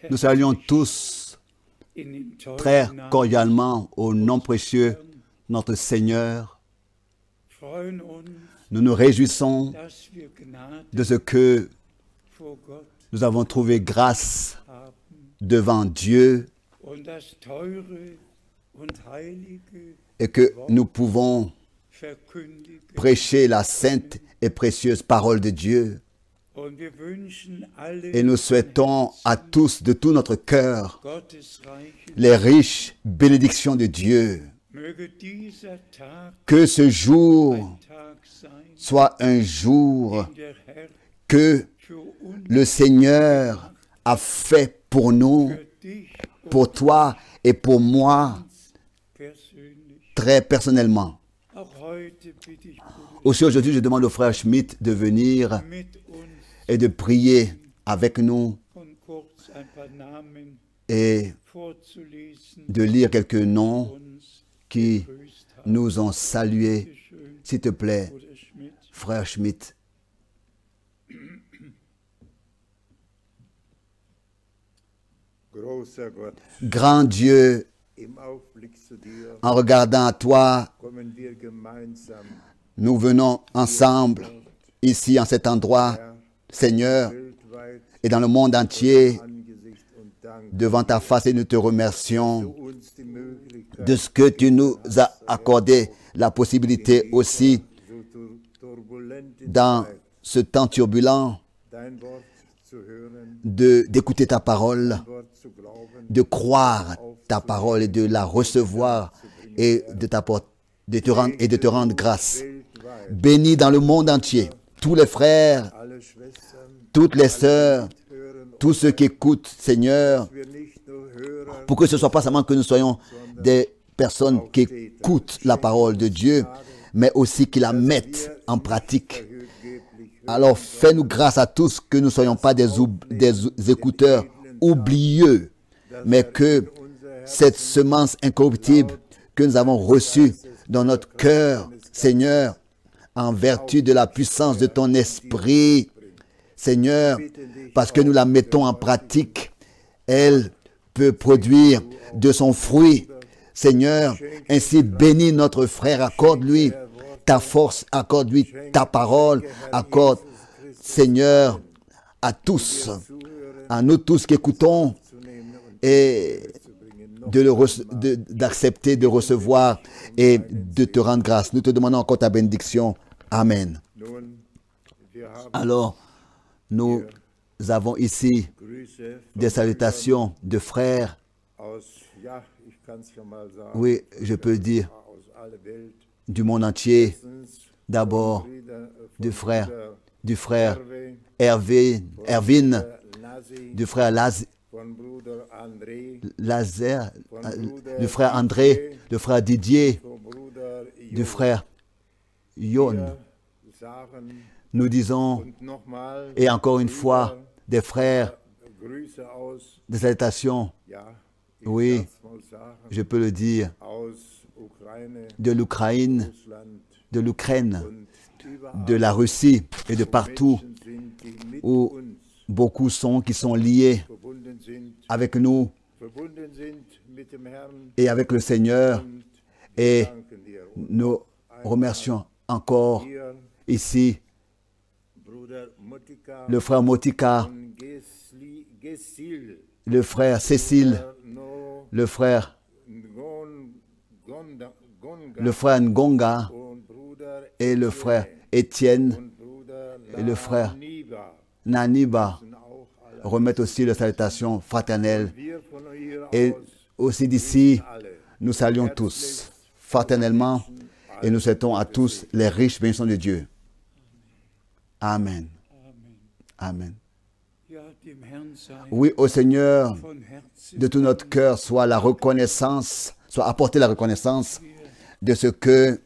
Nous saluons tous très cordialement au nom précieux notre Seigneur. Nous nous réjouissons de ce que nous avons trouvé grâce devant Dieu et que nous pouvons prêcher la sainte et précieuse parole de Dieu. Et nous souhaitons à tous, de tout notre cœur, les riches bénédictions de Dieu. Que ce jour soit un jour que le Seigneur a fait pour nous, pour toi et pour moi, très personnellement. Aussi aujourd'hui, je demande au frère Schmidt de venir et de prier avec nous et de lire quelques noms qui nous ont salués. S'il te plaît, frère Schmidt. Grand Dieu, en regardant à toi, nous venons ensemble ici en cet endroit, Seigneur, et dans le monde entier, devant ta face, et nous te remercions de ce que tu nous as accordé la possibilité aussi dans ce temps turbulent d'écouter ta parole, de croire ta parole et de la recevoir et de te rendre grâce. Bénis dans le monde entier tous les frères, toutes les sœurs, tous ceux qui écoutent, Seigneur, pour que ce ne soit pas seulement que nous soyons des personnes qui écoutent la parole de Dieu, mais aussi qui la mettent en pratique. Alors fais-nous grâce à tous que nous ne soyons pas des écouteurs oublieux, mais que cette semence incorruptible que nous avons reçue dans notre cœur, Seigneur, en vertu de la puissance de ton esprit, Seigneur, parce que nous la mettons en pratique, elle peut produire de son fruit. Seigneur, ainsi bénis notre frère, accorde-lui ta force, accorde-lui ta parole, accorde, Seigneur, à tous, à nous tous qui écoutons, et d'accepter, de recevoir et de te rendre grâce. Nous te demandons encore ta bénédiction. Amen. Alors, nous avons ici des salutations de frères. Oui, je peux dire du monde entier. D'abord, du frère Erwin, du frère Lazare, du frère André, du frère Didier, du frère Yon. Nous disons, et encore une fois, des frères, des salutations, oui, je peux le dire, de l'Ukraine, de la Russie et de partout où beaucoup sont qui sont liés avec nous et avec le Seigneur. Et nous remercions encore ici le frère Motika, le frère Cécile, le frère Ngonga et le frère Étienne et le frère Naniba remettent aussi les salutations fraternelles. Et aussi d'ici, nous saluons tous fraternellement et nous souhaitons à tous les riches bénédictions de Dieu. Amen. Amen. Oui, au Seigneur, de tout notre cœur, soit la reconnaissance, soit apporter la reconnaissance de ce que,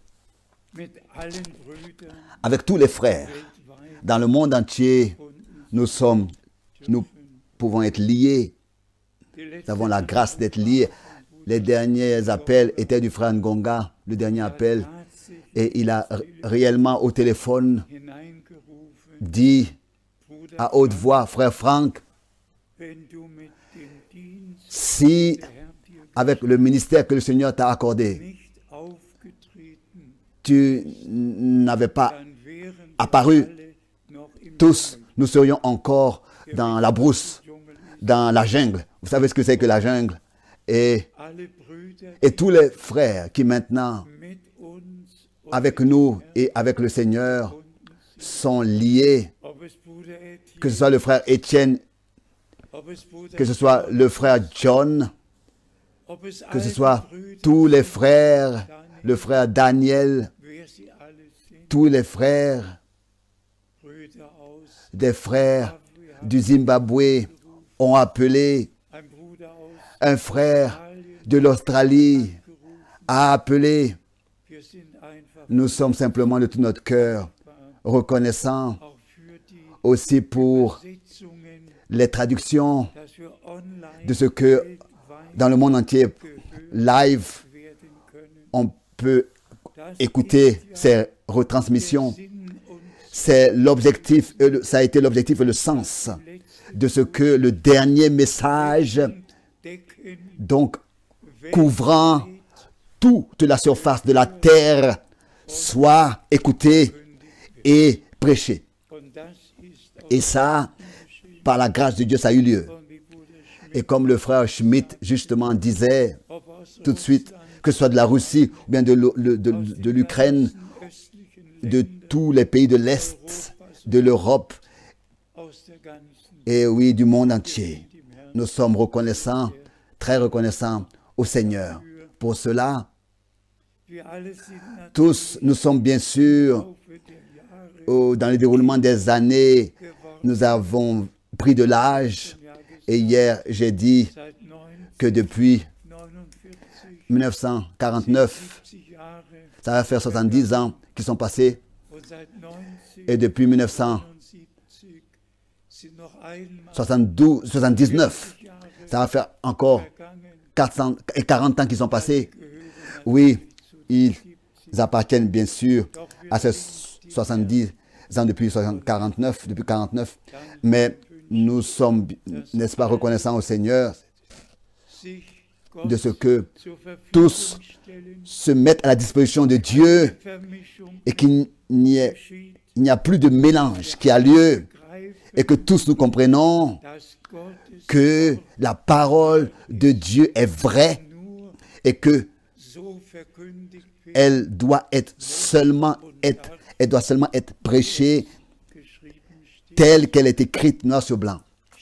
avec tous les frères, dans le monde entier, nous pouvons être liés. Nous avons la grâce d'être liés. Les derniers appels étaient du frère Ngonga, le dernier appel, et il a réellement au téléphone dit à haute voix, frère Franck, si avec le ministère que le Seigneur t'a accordé, tu n'avais pas apparu, tous nous serions encore dans la brousse, dans la jungle. Vous savez ce que c'est que la jungle? Et tous les frères qui maintenant, avec nous et avec le Seigneur, sont liés, que ce soit le frère Étienne, que ce soit le frère John, que ce soit tous les frères, le frère Daniel, tous les frères, des frères du Zimbabwe ont appelé, un frère de l'Australie a appelé. Nous sommes simplement de tout notre cœur reconnaissants aussi pour les traductions de ce que dans le monde entier, live, on peut écouter ces retransmissions. C'est l'objectif, ça a été l'objectif et le sens de ce que le dernier message, donc couvrant toute la surface de la terre, soit écouté et prêché. Et ça, par la grâce de Dieu, ça a eu lieu. Et comme le frère Schmitt justement disait tout de suite, que ce soit de la Russie ou bien de l'Ukraine, de tous les pays de l'Est, de l'Europe, et oui, du monde entier. Nous sommes reconnaissants, très reconnaissants au Seigneur. Pour cela, tous, nous sommes bien sûr, dans le déroulement des années, nous avons pris de l'âge. Et hier, j'ai dit que depuis 1949, ça va faire 70 ans qui sont passés. Et depuis 1979, ça va faire encore 440 ans qui sont passés. Oui, ils appartiennent bien sûr à ces 70 ans depuis 49, mais nous sommes, n'est-ce pas, reconnaissants au Seigneur de ce que tous se mettent à la disposition de Dieu et qu'il n'y a plus de mélange qui a lieu et que tous nous comprenons que la parole de Dieu est vraie et que elle doit seulement être prêchée telle qu'elle est écrite noir sur blanc.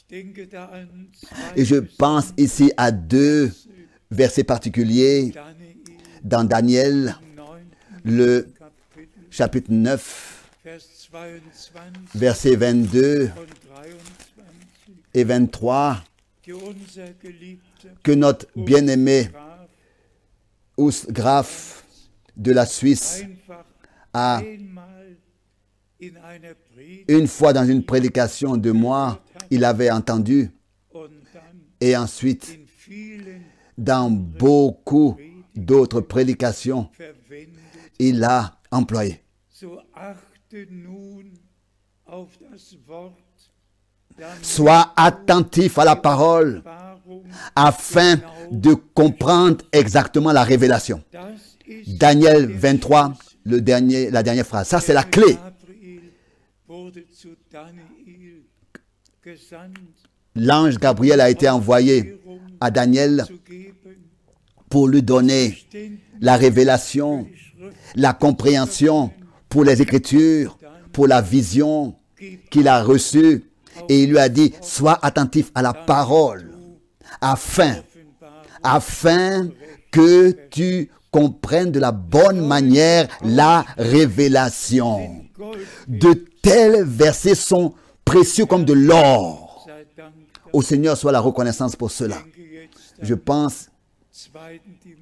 Et je pense ici à deux versets particuliers dans Daniel, le chapitre 9, versets 22 et 23, que notre bien-aimé Urs Graf de la Suisse a une fois dans une prédication de moi, il avait entendu, et ensuite dans beaucoup d'autres prédications, il a employé. Sois attentif à la parole afin de comprendre exactement la révélation. Daniel 23, la dernière phrase. Ça, c'est la clé. L'ange Gabriel a été envoyé à Daniel pour lui donner la révélation, la compréhension pour les Écritures, pour la vision qu'il a reçue. Et il lui a dit, sois attentif à la parole, afin que tu comprennes de la bonne manière la révélation. De tels versets sont précieux comme de l'or. Au Seigneur soit la reconnaissance pour cela. Je pense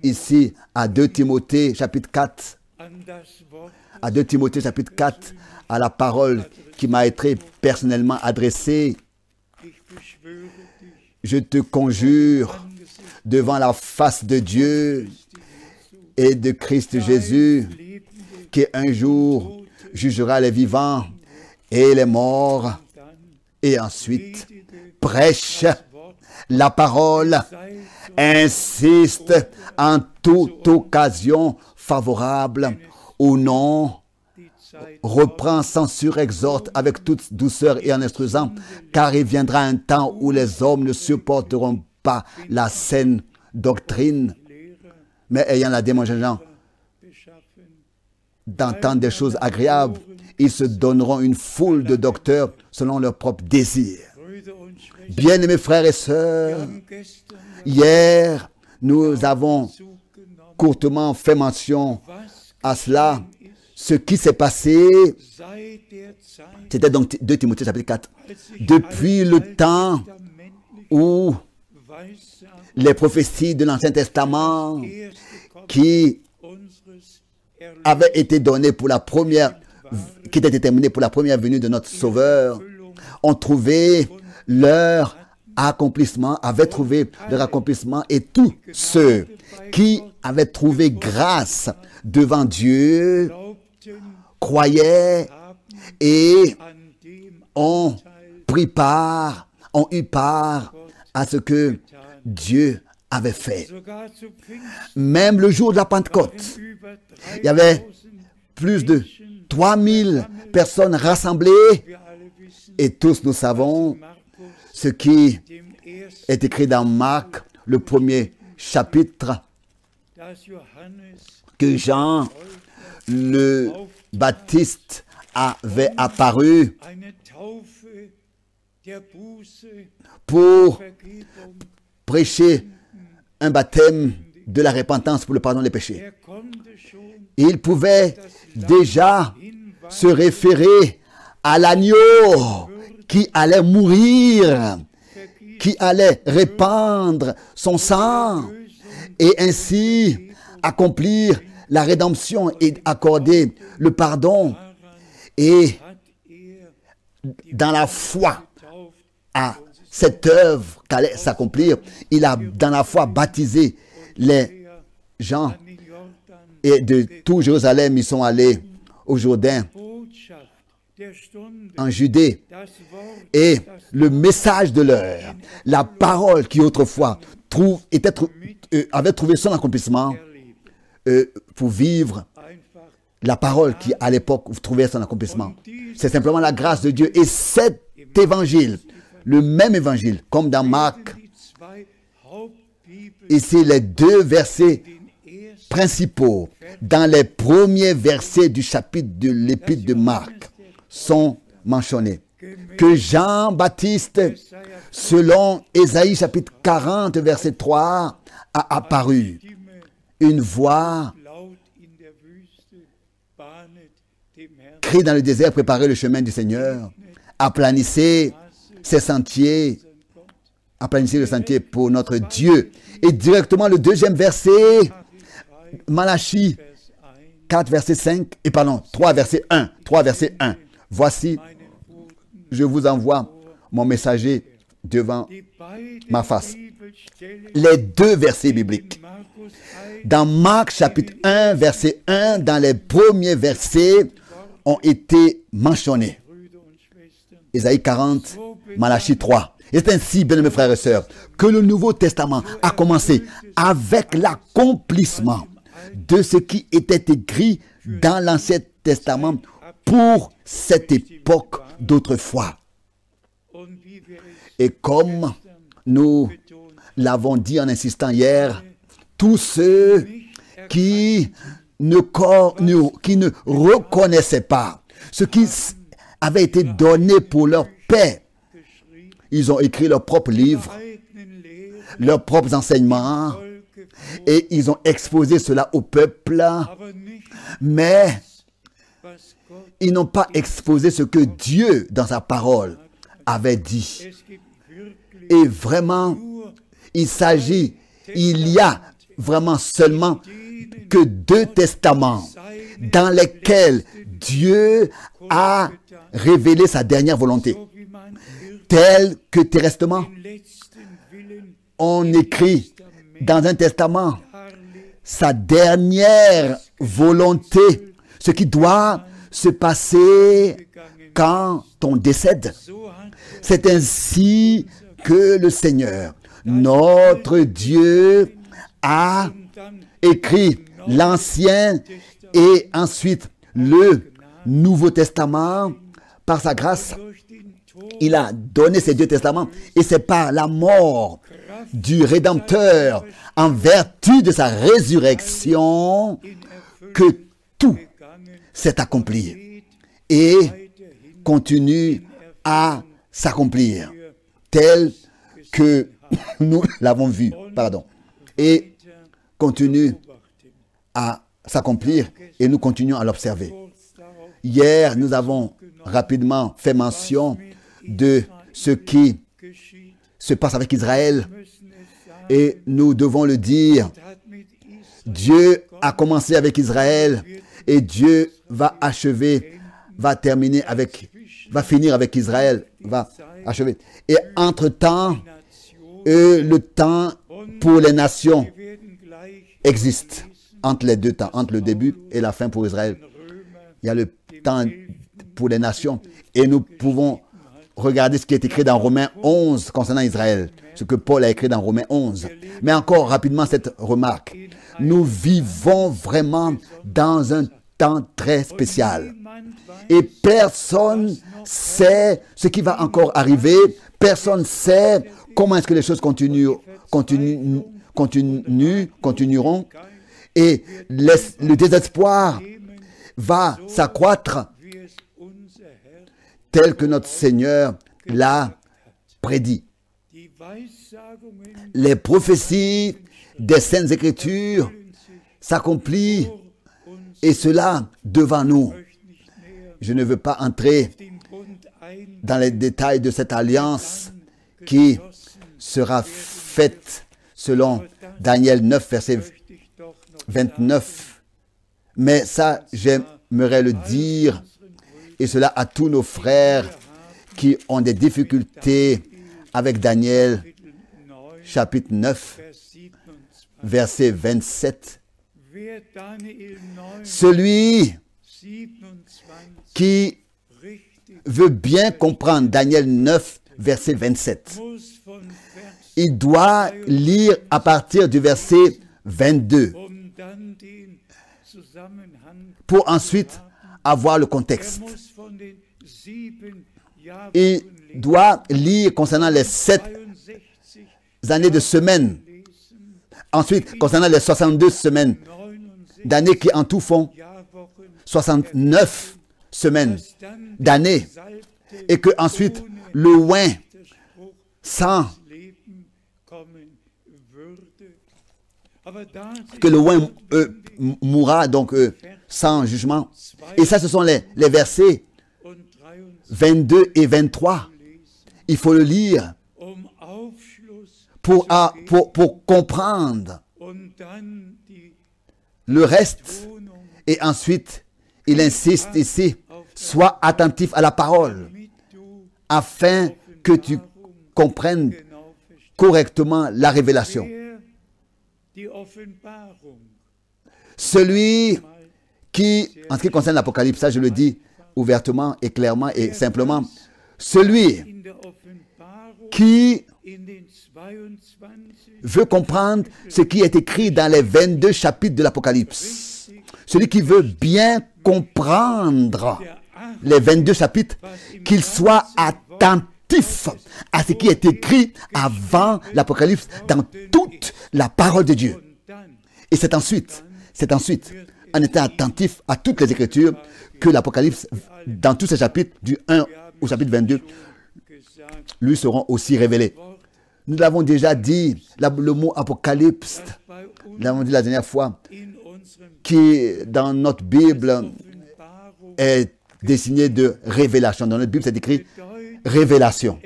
ici à 2 Timothée chapitre 4, à 2 Timothée chapitre 4, à la parole qui m'a été personnellement adressée. Je te conjure devant la face de Dieu et de Christ Jésus, qui un jour jugera les vivants et les morts, et ensuite prêche la parole, insiste en toute occasion favorable ou non, reprend, censure, exhorte avec toute douceur et en instruisant, car il viendra un temps où les hommes ne supporteront pas la saine doctrine, mais ayant la démonstration d'entendre des choses agréables, ils se donneront une foule de docteurs selon leur propre désir. Bien-aimés frères et sœurs, hier, nous avons courtement fait mention à cela. Ce qui s'est passé, c'était donc 2 Timothée chapitre 4. Depuis le temps où les prophéties de l'Ancien Testament qui avaient été données pour la première, qui étaient déterminées pour la première venue de notre Sauveur, ont trouvé leur accomplissement, avaient trouvé leur accomplissement, et tous ceux qui avaient trouvé grâce devant Dieu croyaient et ont pris part, ont eu part à ce que Dieu avait fait. Même le jour de la Pentecôte, il y avait plus de 3000 personnes rassemblées, et tous nous savons ce qui est écrit dans Marc, le premier chapitre, que Jean le Baptiste avait apparu pour prêcher un baptême de la repentance pour le pardon des péchés. Il pouvait déjà se référer à l'agneau qui allait mourir, qui allait répandre son sang et ainsi accomplir la rédemption et accorder le pardon. Et dans la foi à cette œuvre qu'allait s'accomplir, il a dans la foi baptisé les gens, et de tout Jérusalem ils sont allés au Jourdain, en Judée, et le message de l'heure, la parole qui autrefois avait trouvé son accomplissement pour vivre, la parole qui à l'époque trouvait son accomplissement. C'est simplement la grâce de Dieu. Et cet évangile, le même évangile, comme dans Marc, ici les 2 versets principaux, dans les premiers versets du chapitre de l'épître de Marc, sont mentionnés. Que Jean-Baptiste, selon Ésaïe chapitre 40, verset 3, a apparu. Une voix crie dans le désert, préparez le chemin du Seigneur, aplanissez ses sentiers, aplanissez le sentier pour notre Dieu. Et directement le 2e verset, Malachie 4, verset 5, et pardon, 3, verset 1. 3, verset 1. Voici, je vous envoie mon messager devant ma face. Les 2 versets bibliques. Dans Marc chapitre 1, verset 1, dans les premiers versets, ont été mentionnés. Ésaïe 40, Malachie 3. Et c'est ainsi, bien mes frères et sœurs, que le Nouveau Testament a commencé avec l'accomplissement de ce qui était écrit dans l'Ancien Testament pour cette époque d'autrefois. Et comme nous l'avons dit en insistant hier, tous ceux qui ne reconnaissaient pas ce qui avait été donné pour leur paix, ils ont écrit leurs propres livres, leurs propres enseignements, et ils ont exposé cela au peuple, mais ils n'ont pas exposé ce que Dieu, dans sa parole, avait dit. Et vraiment, il y a vraiment seulement que 2 testaments dans lesquels Dieu a révélé sa dernière volonté. Tel que terrestrement, on écrit dans un testament sa dernière volonté, ce qui doit se passer quand on décède, c'est ainsi que le Seigneur, notre Dieu, a écrit l'Ancien et ensuite le Nouveau Testament. Par sa grâce, il a donné ces deux testaments et c'est par la mort du Rédempteur en vertu de sa résurrection que tout s'est accompli et continue à s'accomplir tel que nous l'avons vu, et continue à s'accomplir et nous continuons à l'observer. Hier, nous avons rapidement fait mention de ce qui se passe avec Israël et nous devons le dire. Dieu a commencé avec Israël et Dieu va achever, va finir avec Israël, va achever. Et entre-temps, le temps pour les nations existe entre les deux temps, entre le début et la fin pour Israël. Il y a le temps pour les nations et nous pouvons regarder ce qui est écrit dans Romains 11 concernant Israël, ce que Paul a écrit dans Romains 11. Mais encore rapidement cette remarque, nous vivons vraiment dans un temps très spécial et personne sait ce qui va encore arriver, personne sait comment est-ce que les choses continueront et le désespoir va s'accroître tel que notre Seigneur l'a prédit. Les prophéties des Saintes Écritures s'accomplissent et cela devant nous. Je ne veux pas entrer dans les détails de cette alliance qui sera faite selon Daniel 9, verset 29. Mais ça, j'aimerais le dire, et cela à tous nos frères qui ont des difficultés avec Daniel, chapitre 9, verset 27. Celui qui veut bien comprendre Daniel 9, verset 27, il doit lire à partir du verset 22 pour ensuite avoir le contexte. Il doit lire concernant les 7 années de semaine. Ensuite, concernant les 62 semaines d'années qui en tout font 69 semaines d'années. Et que ensuite, le oint sans que le oint mourra donc sans jugement. Et ça, ce sont les versets 22 et 23. Il faut le lire pour comprendre le reste. Et ensuite, il insiste ici, sois attentif à la parole, afin que tu comprennes correctement la révélation. Celui qui, en ce qui concerne l'Apocalypse, ça je le dis ouvertement et clairement et simplement, celui qui veut comprendre ce qui est écrit dans les 22 chapitres de l'Apocalypse, celui qui veut bien comprendre les 22 chapitres, qu'il soit attentif à ce qui est écrit avant l'Apocalypse dans toute la parole de Dieu. Et c'est ensuite, en étant attentif à toutes les Écritures, que l'Apocalypse, dans tous ces chapitres, du 1 au chapitre 22, lui seront aussi révélés. Nous l'avons déjà dit, le mot Apocalypse, nous l'avons dit la dernière fois, qui dans notre Bible est désigné de révélation. Dans notre Bible, c'est écrit révélation.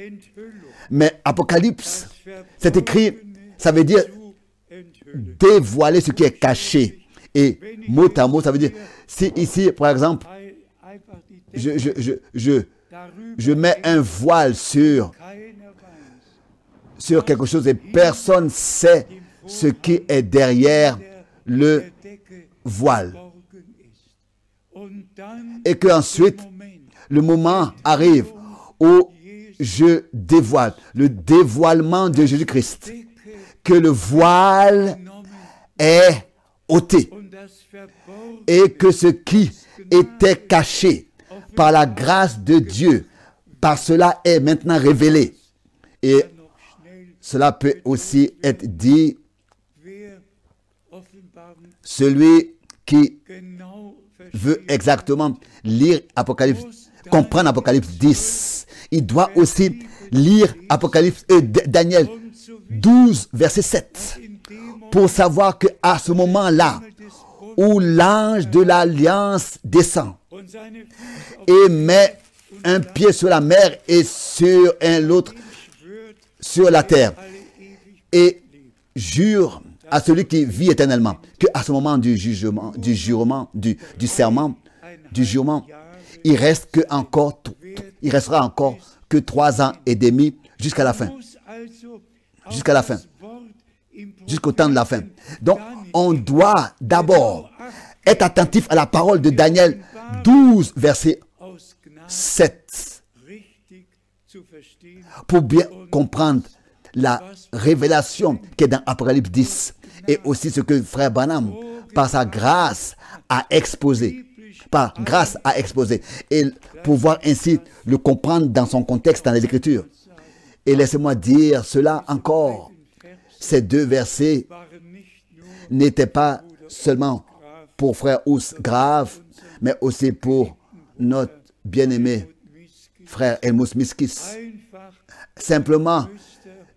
Mais Apocalypse, c'est écrit, ça veut dire dévoiler ce qui est caché. Et mot à mot, ça veut dire, si ici, par exemple, je mets un voile sur quelque chose et personne ne sait ce qui est derrière le voile. Et qu'ensuite, le moment arrive où je dévoile le dévoilement de Jésus-Christ, que le voile est ôté et que ce qui était caché par la grâce de Dieu, par cela est maintenant révélé. Et cela peut aussi être dit, celui qui veut exactement lire Apocalypse, comprendre Apocalypse 10, il doit aussi lire Daniel 12, verset 7, pour savoir qu'à ce moment-là, où l'ange de l'Alliance descend et met un pied sur la mer et sur l'autre sur la terre, et jure à celui qui vit éternellement, qu'à ce moment du jurement, du serment, du jurement, il restera encore que 3 ans et demi jusqu'à la fin. Jusqu'à la fin. Jusqu'au temps de la fin. Donc, on doit d'abord être attentif à la parole de Daniel 12, verset 7, pour bien comprendre la révélation qui est dans Apocalypse 10 et aussi ce que frère Branham, par sa grâce, a exposé. Par grâce a exposé. Et pouvoir ainsi le comprendre dans son contexte dans les Écritures. Et laissez-moi dire cela encore. Ces 2 versets n'étaient pas seulement pour frère Ous Grave, mais aussi pour notre bien-aimé frère Helmut Miskis. Simplement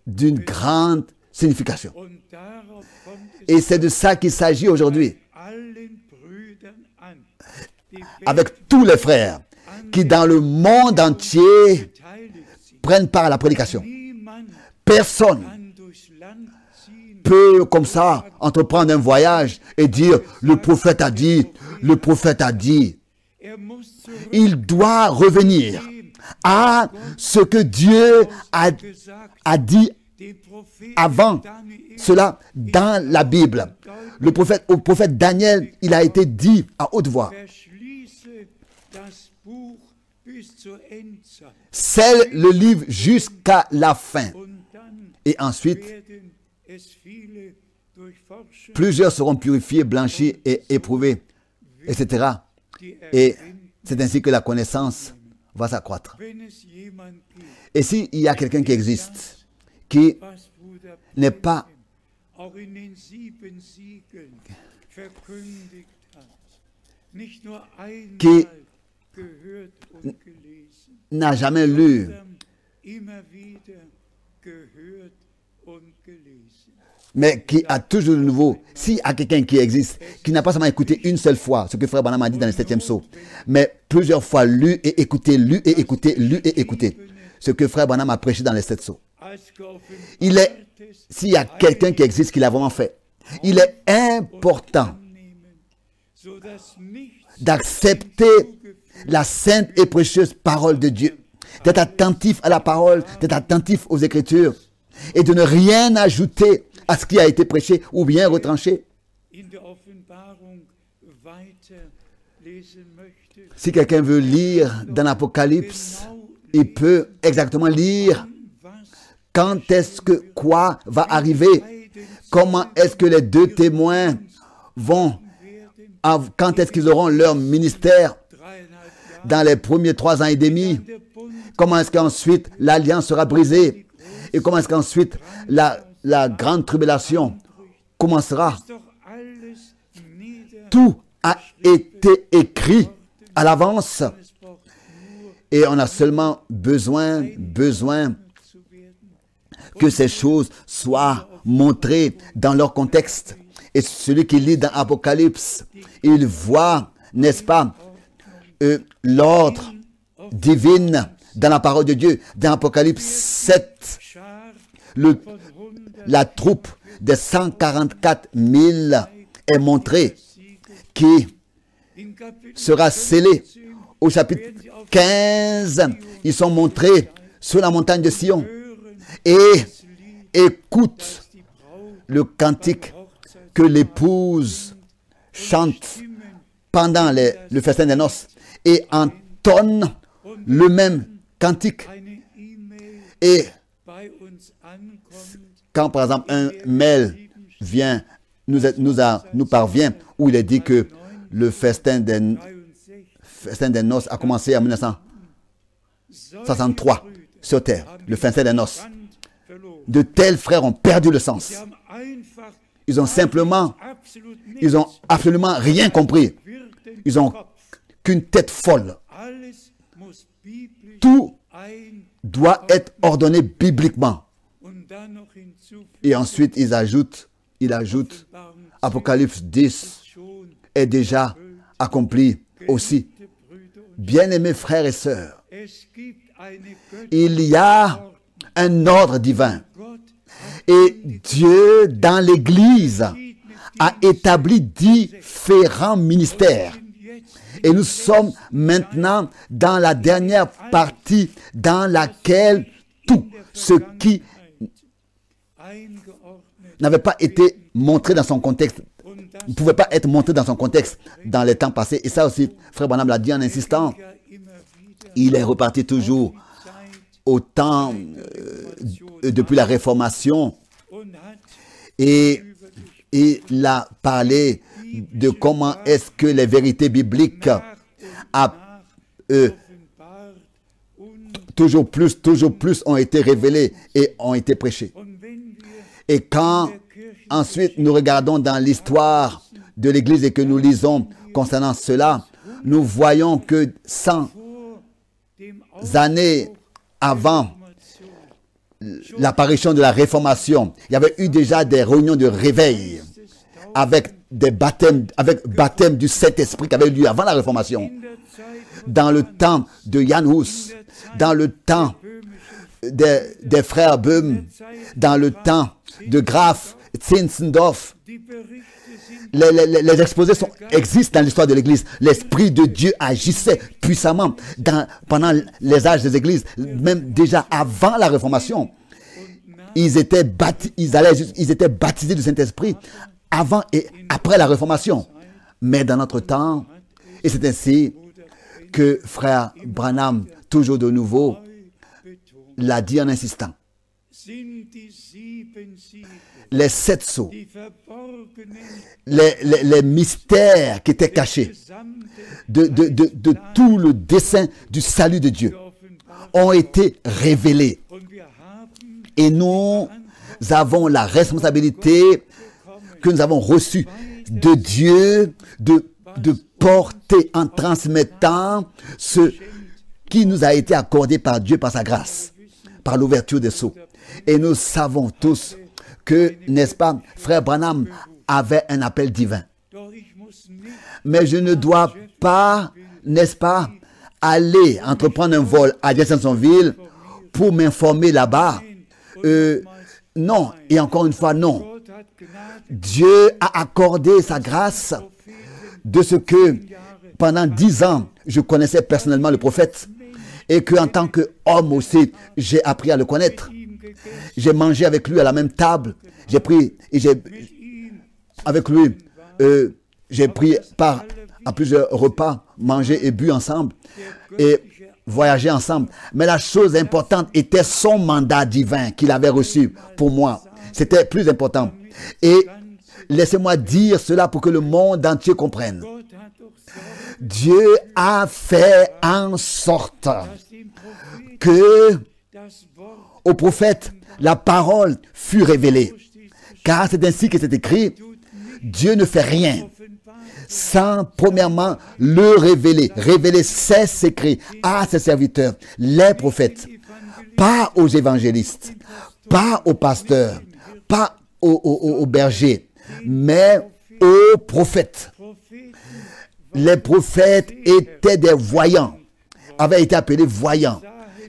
d'une grande signification. Et c'est de ça qu'il s'agit aujourd'hui. Avec tous les frères qui dans le monde entier prennent part à la prédication. Personne peut comme ça entreprendre un voyage et dire le prophète a dit, le prophète a dit. Il doit revenir à ce que Dieu a dit avant cela dans la Bible. Au prophète Daniel, il a été dit à haute voix: scelle le livre jusqu'à la fin. Et ensuite, plusieurs seront purifiés, blanchis et éprouvés, etc. Et c'est ainsi que la connaissance va s'accroître. Et s'il y a quelqu'un qui existe, qui n'est pas, qui n'a jamais lu, mais qui a toujours de nouveau, s'il y a quelqu'un qui existe, qui n'a pas seulement écouté une seule fois, ce que frère Branham a dit dans le 7e psaume, mais plusieurs fois lu et écouté, lu et écouté, lu et écouté, ce que frère Branham a prêché dans les 7 psaumes. S'il y a quelqu'un qui existe, qui l'a vraiment fait, il est important d'accepter la sainte et précieuse parole de Dieu, d'être attentif à la parole, d'être attentif aux Écritures et de ne rien ajouter à ce qui a été prêché ou bien retranché. Si quelqu'un veut lire dans l'Apocalypse, il peut exactement lire quand est-ce que quoi va arriver, comment est-ce que les 2 témoins vont, quand est-ce qu'ils auront leur ministère dans les premiers 3 ans et demi, comment est-ce qu'ensuite l'alliance sera brisée et comment est-ce qu'ensuite la grande tribulation commencera. Tout a été écrit à l'avance et on a seulement besoin que ces choses soient montrées dans leur contexte. Et celui qui lit dans Apocalypse, il voit, n'est-ce pas, l'ordre divin dans la parole de Dieu. Dans Apocalypse 7, la troupe des 144 000 est montrée, qui sera scellée. Au chapitre 15, ils sont montrés sur la montagne de Sion et écoutent le cantique que l'épouse chante pendant le festin des noces et entonne le même cantique. Et quand par exemple un mail vient, nous parvient, où il est dit que le festin des noces a commencé en 1963 sur terre, le festin des noces. De tels frères ont perdu le sens. Ils ont absolument rien compris. Ils ont qu'une tête folle. Tout doit être ordonné bibliquement. Et ensuite, il ajoute, Apocalypse 10 est déjà accompli aussi. Bien-aimés frères et sœurs, il y a un ordre divin. Et Dieu, dans l'Église, a établi différents ministères. Et nous sommes maintenant dans la dernière partie dans laquelle tout ce qui n'avait pas été montré dans son contexte, ne pouvait pas être montré dans son contexte dans les temps passés. Et ça aussi, Frère Branham l'a dit en insistant, il est reparti toujours au temps depuis la Réformation et il a parlé de comment est-ce que les vérités bibliques toujours plus ont été révélées et ont été prêchées. Et quand ensuite nous regardons dans l'histoire de l'Église et que nous lisons concernant cela, nous voyons que 100 années avant l'apparition de la Réformation, il y avait eu déjà des réunions de réveil avec baptême du Saint-Esprit qui avait eu lieu avant la Réformation. Dans le temps de Jan Hus, dans le temps des frères Böhm, dans le temps de Graf, Zinzendorf, les exposés existent dans l'histoire de l'Église. L'Esprit de Dieu agissait puissamment pendant les âges des Églises, même déjà avant la Réformation. Ils étaient baptisés du Saint-Esprit avant et après la Réformation. Mais dans notre temps, et c'est ainsi que Frère Branham, toujours de nouveau, l'a dit en insistant. Les 7 sceaux, les mystères qui étaient cachés de tout le dessein du salut de Dieu ont été révélés. Et nous avons la responsabilité que nous avons reçue de Dieu de porter en transmettant ce qui nous a été accordé par Dieu, par sa grâce, par l'ouverture des sceaux. Et nous savons tous que, n'est-ce pas, Frère Branham avait un appel divin. Mais je ne dois pas, n'est-ce pas, aller entreprendre un vol à Jeffersonville pour m'informer là-bas. Non, et encore une fois, non. Dieu a accordé sa grâce de ce que pendant 10 ans, je connaissais personnellement le prophète et qu'en tant qu'homme aussi, j'ai appris à le connaître. J'ai mangé avec lui à la même table. J'ai pris avec lui, j'ai pris part à plusieurs repas, mangé et bu ensemble et voyagé ensemble. Mais la chose importante était son mandat divin qu'il avait reçu pour moi. C'était plus important. Et laissez-moi dire cela pour que le monde entier comprenne. Dieu a fait en sorte que au prophète, la parole fut révélée. Car c'est ainsi que c'est écrit, Dieu ne fait rien sans premièrement le révéler. Révéler ses secrets à ses serviteurs, les prophètes. Pas aux évangélistes, pas aux pasteurs, pas aux bergers, mais aux prophètes. Les prophètes étaient des voyants, avaient été appelés voyants.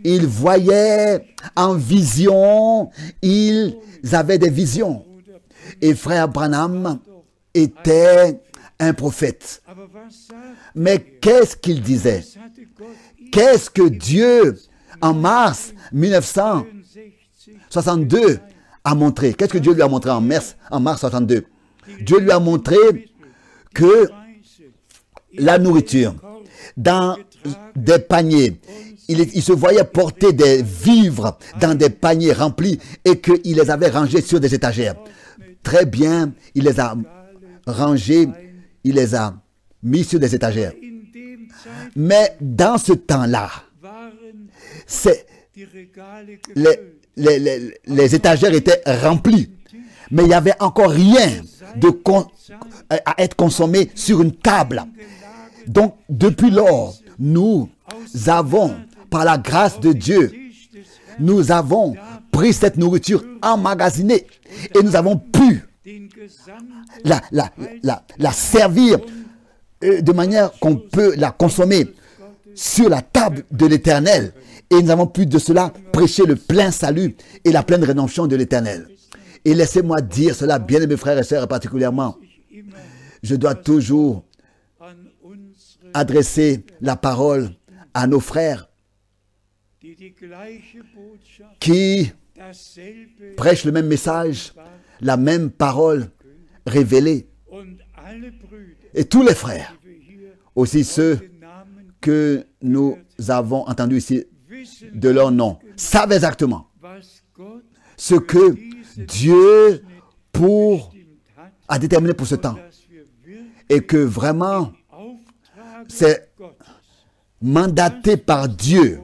Ils voyaient en vision, ils avaient des visions. Et Frère Branham était un prophète. Mais qu'est-ce qu'il disait? Qu'est-ce que Dieu, en mars 1962, a montré? Qu'est-ce que Dieu lui a montré en mars 62? Dieu lui a montré que la nourriture dans des paniers il se voyait porter des vivres dans des paniers remplis et qu'il les avait rangés sur des étagères. Très bien, il les a rangés, il les a mis sur des étagères. Mais dans ce temps-là, les étagères étaient remplies. Mais il n'y avait encore rien à être consommé sur une table. Donc, depuis lors, nous avons, par la grâce de Dieu, nous avons pris cette nourriture emmagasinée et nous avons pu la servir de manière qu'on peut la consommer sur la table de l'Éternel. Et nous avons pu de cela prêcher le plein salut et la pleine rédemption de l'Éternel. Et laissez-moi dire cela, bien-aimés frères et sœurs, et particulièrement, je dois toujours adresser la parole à nos frères qui prêchent le même message, la même parole révélée. Et tous les frères, aussi ceux que nous avons entendus ici de leur nom, savent exactement ce que Dieu a déterminé pour ce temps. Et que vraiment, c'est mandaté par Dieu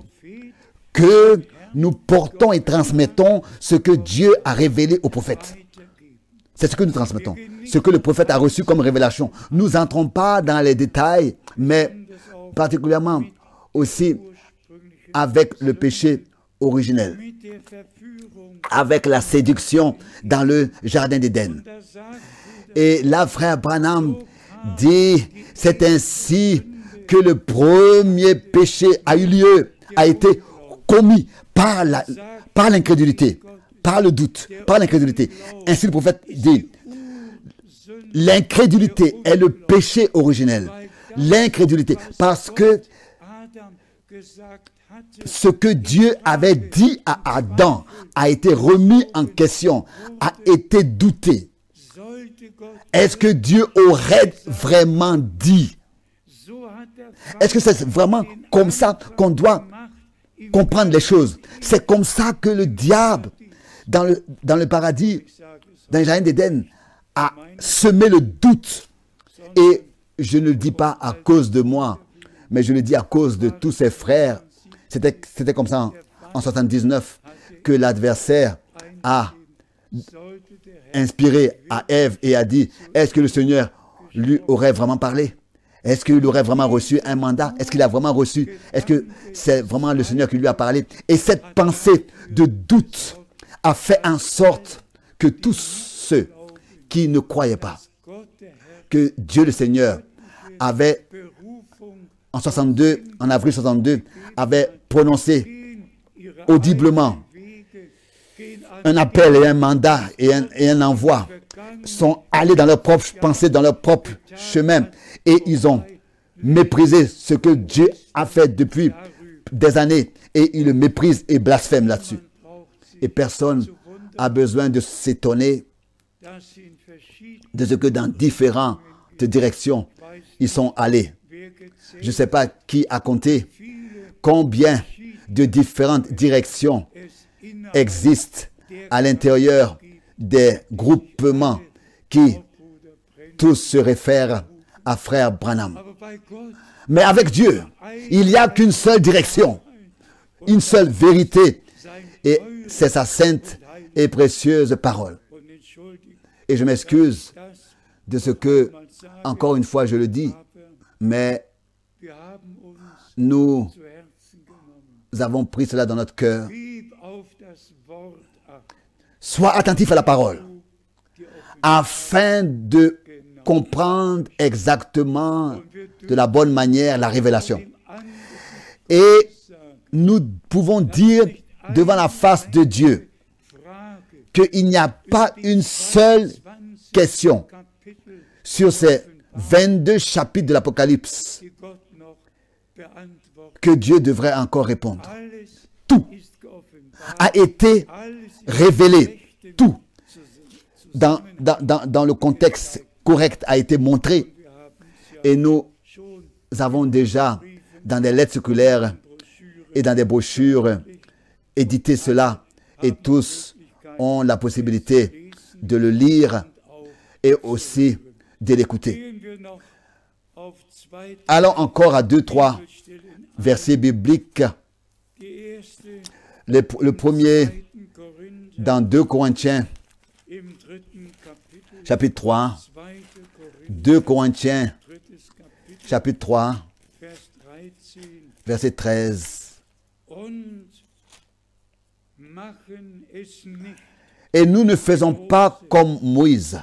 que nous portons et transmettons ce que Dieu a révélé aux prophètes. C'est ce que nous transmettons, ce que le prophète a reçu comme révélation. Nous n'entrons pas dans les détails, mais particulièrement aussi avec le péché originel, avec la séduction dans le jardin d'Éden. Et là, frère Branham dit, c'est ainsi que le premier péché a eu lieu, a été commis par l'incrédulité, par le doute, par l'incrédulité. Ainsi le prophète dit, l'incrédulité est le péché originel. L'incrédulité, parce que ce que Dieu avait dit à Adam a été remis en question, a été douté. Est-ce que Dieu aurait vraiment dit? Est-ce que c'est vraiment comme ça qu'on doit comprendre les choses? C'est comme ça que le diable, dans le paradis, dans le jardin d'Éden, a semé le doute. Et je ne le dis pas à cause de moi, mais je le dis à cause de tous ses frères. C'était comme ça en 79 que l'adversaire a inspiré à Ève et a dit, est-ce que le Seigneur lui aurait vraiment parlé? Est-ce qu'il aurait vraiment reçu un mandat? Est-ce qu'il a vraiment reçu? Est-ce que c'est vraiment le Seigneur qui lui a parlé? Et cette pensée de doute a fait en sorte que tous ceux qui ne croyaient pas que Dieu le Seigneur avait, en avril 62, avait prononcé audiblement un appel et un mandat et un envoi, sont allés dans leur propre pensée, dans leur propre chemin, et ils ont méprisé ce que Dieu a fait depuis des années, et ils le méprisent et blasphèment là-dessus. Et personne n'a besoin de s'étonner de ce que dans différentes directions ils sont allés. Je ne sais pas qui a compté combien de différentes directions existent à l'intérieur des groupements qui tous se réfèrent à frère Branham. Mais avec Dieu, il n'y a qu'une seule direction, une seule vérité, et c'est sa sainte et précieuse parole. Et je m'excuse de ce que, encore une fois, je le dis, mais nous avons pris cela dans notre cœur. Sois attentif à la parole, afin de comprendre exactement de la bonne manière la révélation. Et nous pouvons dire devant la face de Dieu qu'il n'y a pas une seule question sur ces 22 chapitres de l'Apocalypse que Dieu devrait encore répondre. Tout a été révélé. Tout dans le contexte correct a été montré. Et nous avons déjà, dans des lettres circulaires et dans des brochures, éditer cela. Et tous ont la possibilité de le lire et aussi de l'écouter. Allons encore à 2-3 versets bibliques. Le premier, dans 2 Corinthiens, chapitre 3. 2 Corinthiens, chapitre 3, verset 13. Et nous ne faisons pas comme Moïse,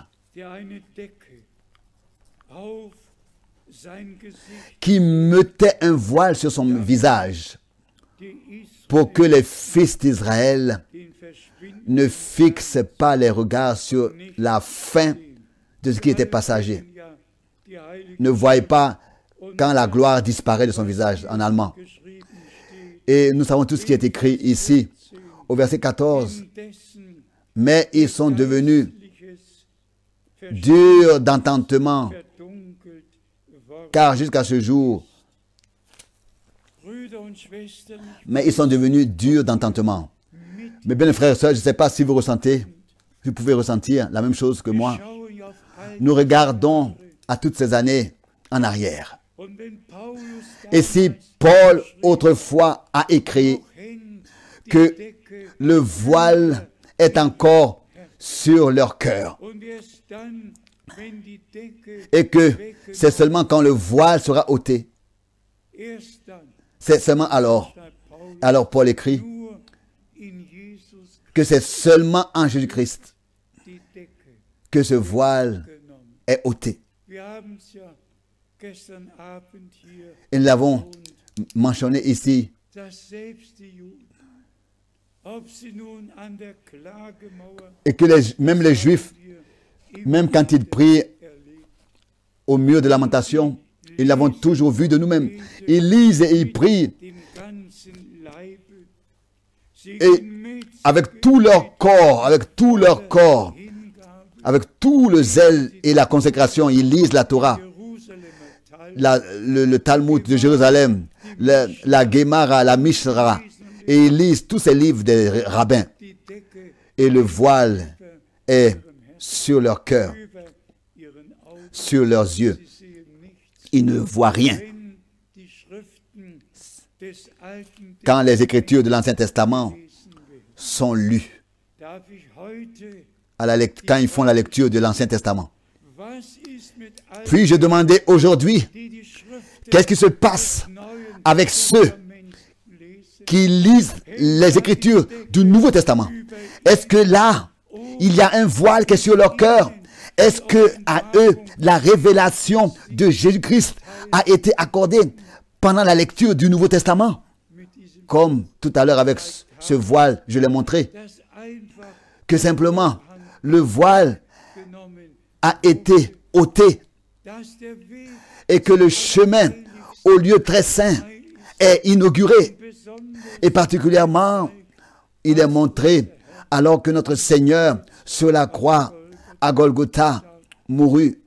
qui mettait un voile sur son visage pour que les fils d'Israël ne fixent pas les regards sur la fin de ce qui était passager. Ne voyez pas quand la gloire disparaît de son visage, en allemand. Et nous savons tout ce qui est écrit ici, au verset 14. Mais ils sont devenus durs d'entendement, car jusqu'à ce jour, mais ils sont devenus durs d'entendement. Mes bien frères et sœurs, je ne sais pas si vous ressentez, vous pouvez ressentir la même chose que moi. Nous regardons à toutes ces années en arrière. Et si Paul autrefois a écrit que le voile est encore sur leur cœur et que c'est seulement quand le voile sera ôté, c'est seulement alors Paul écrit que c'est seulement en Jésus-Christ que ce voile est ôté. Et nous l'avons mentionné ici. Et que même les Juifs, même quand ils prient au mur de lamentation, ils l'avons toujours vu de nous-mêmes. Ils lisent et ils prient. Et avec tout leur corps, avec tout le zèle et la consécration, ils lisent la Torah, le Talmud de Jérusalem, la Gemara, la Mishra, et ils lisent tous ces livres des rabbins. Et le voile est sur leur cœur, sur leurs yeux. Ils ne voient rien. Quand les Écritures de l'Ancien Testament sont lues, quand ils font la lecture de l'Ancien Testament. Puis je demandais aujourd'hui, qu'est-ce qui se passe avec ceux qui lisent les Écritures du Nouveau Testament? Est-ce que là, il y a un voile qui est sur leur cœur? Est-ce que à eux, la révélation de Jésus-Christ a été accordée pendant la lecture du Nouveau Testament? Comme tout à l'heure avec ce voile, je l'ai montré, que simplement le voile a été ôté et que le chemin au lieu très saint est inauguré. Et particulièrement, il est montré alors que notre Seigneur sur la croix à Golgotha mourut.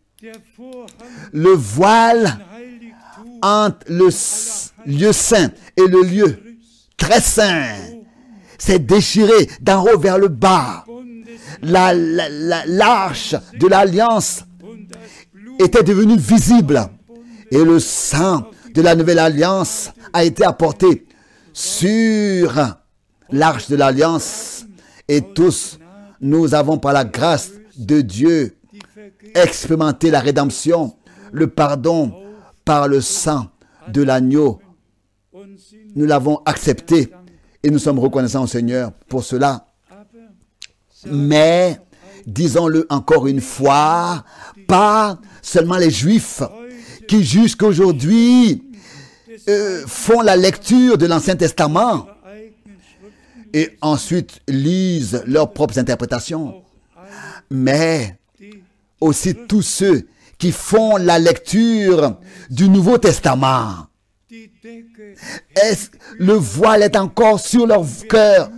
Le voile entre le lieu saint et le lieu très saint s'est déchiré d'en haut vers le bas. L'arche de l'alliance était devenue visible et le sang de la nouvelle alliance a été apporté sur l'arche de l'alliance et tous nous avons par la grâce de Dieu expérimenté la rédemption, le pardon par le sang de l'agneau. Nous l'avons accepté et nous sommes reconnaissants au Seigneur pour cela. Mais, disons-le encore une fois, pas seulement les Juifs qui jusqu'aujourd'hui font la lecture de l'Ancien Testament et ensuite lisent leurs propres interprétations, mais aussi tous ceux qui font la lecture du Nouveau Testament. Le voile est encore sur leur cœur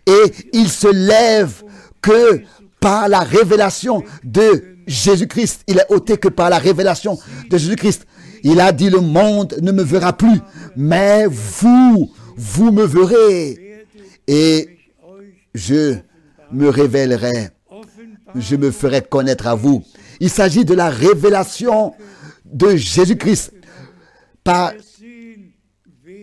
et ils se lèvent que par la révélation de Jésus-Christ. Il est ôté que par la révélation de Jésus-Christ. Il a dit, le monde ne me verra plus, mais vous vous me verrez et je me révélerai, je me ferai connaître à vous. Il s'agit de la révélation de Jésus-Christ par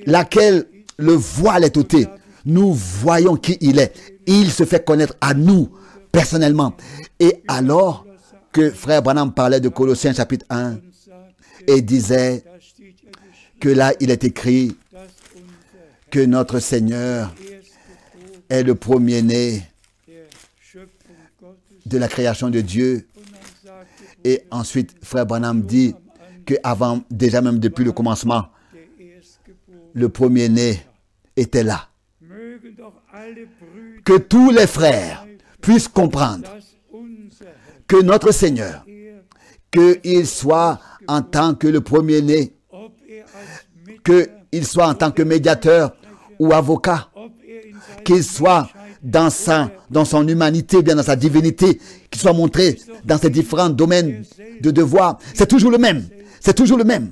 laquelle le voile est ôté. Nous voyons qui il est. Il se fait connaître à nous personnellement. Et alors que frère Branham parlait de Colossiens chapitre 1 et disait que là il est écrit que notre Seigneur est le premier-né de la création de Dieu. Et ensuite, frère Branham dit qu'avant, déjà même depuis le commencement, le premier-né était là. Que tous les frères puissent comprendre que notre Seigneur, qu'il soit en tant que le premier-né, qu'il soit en tant que médiateur ou avocat, qu'il soit dans son humanité, bien dans sa divinité, qu'il soit montré dans ses différents domaines de devoir. C'est toujours le même. C'est toujours le même.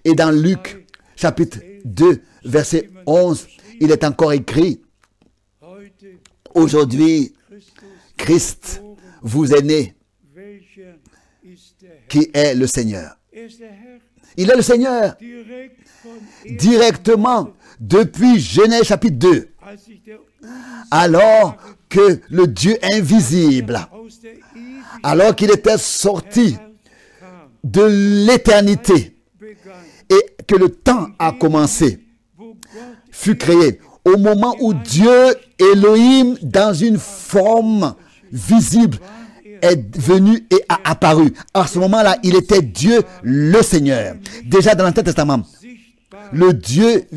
Et dans Luc, chapitre 2, verset 11, il est encore écrit, aujourd'hui, Christ vous est né, qui est le Seigneur. Il est le Seigneur. Directement, depuis Genèse chapitre 2, alors que le Dieu invisible, alors qu'il était sorti de l'éternité et que le temps a commencé, fut créé au moment où Dieu Elohim, dans une forme visible, est venu et a apparu. À ce moment-là, il était Dieu le Seigneur. Déjà dans l'Ancien Testament, le Dieu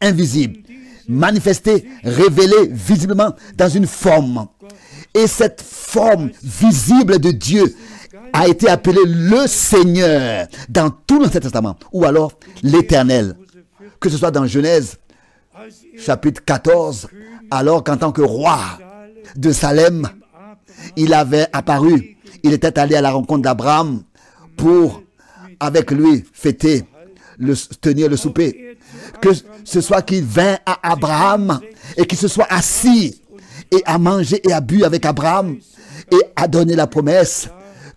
invisible, manifesté, révélé visiblement dans une forme. Et cette forme visible de Dieu a été appelée le Seigneur dans tout l'Ancien Testament, ou alors l'Éternel. Que ce soit dans Genèse, chapitre 14, alors qu'en tant que roi de Salem, il avait apparu, il était allé à la rencontre d'Abraham pour, avec lui, fêter, tenir le souper. Que ce soit qu'il vint à Abraham et qu'il se soit assis et à manger et à bu avec Abraham et à donner la promesse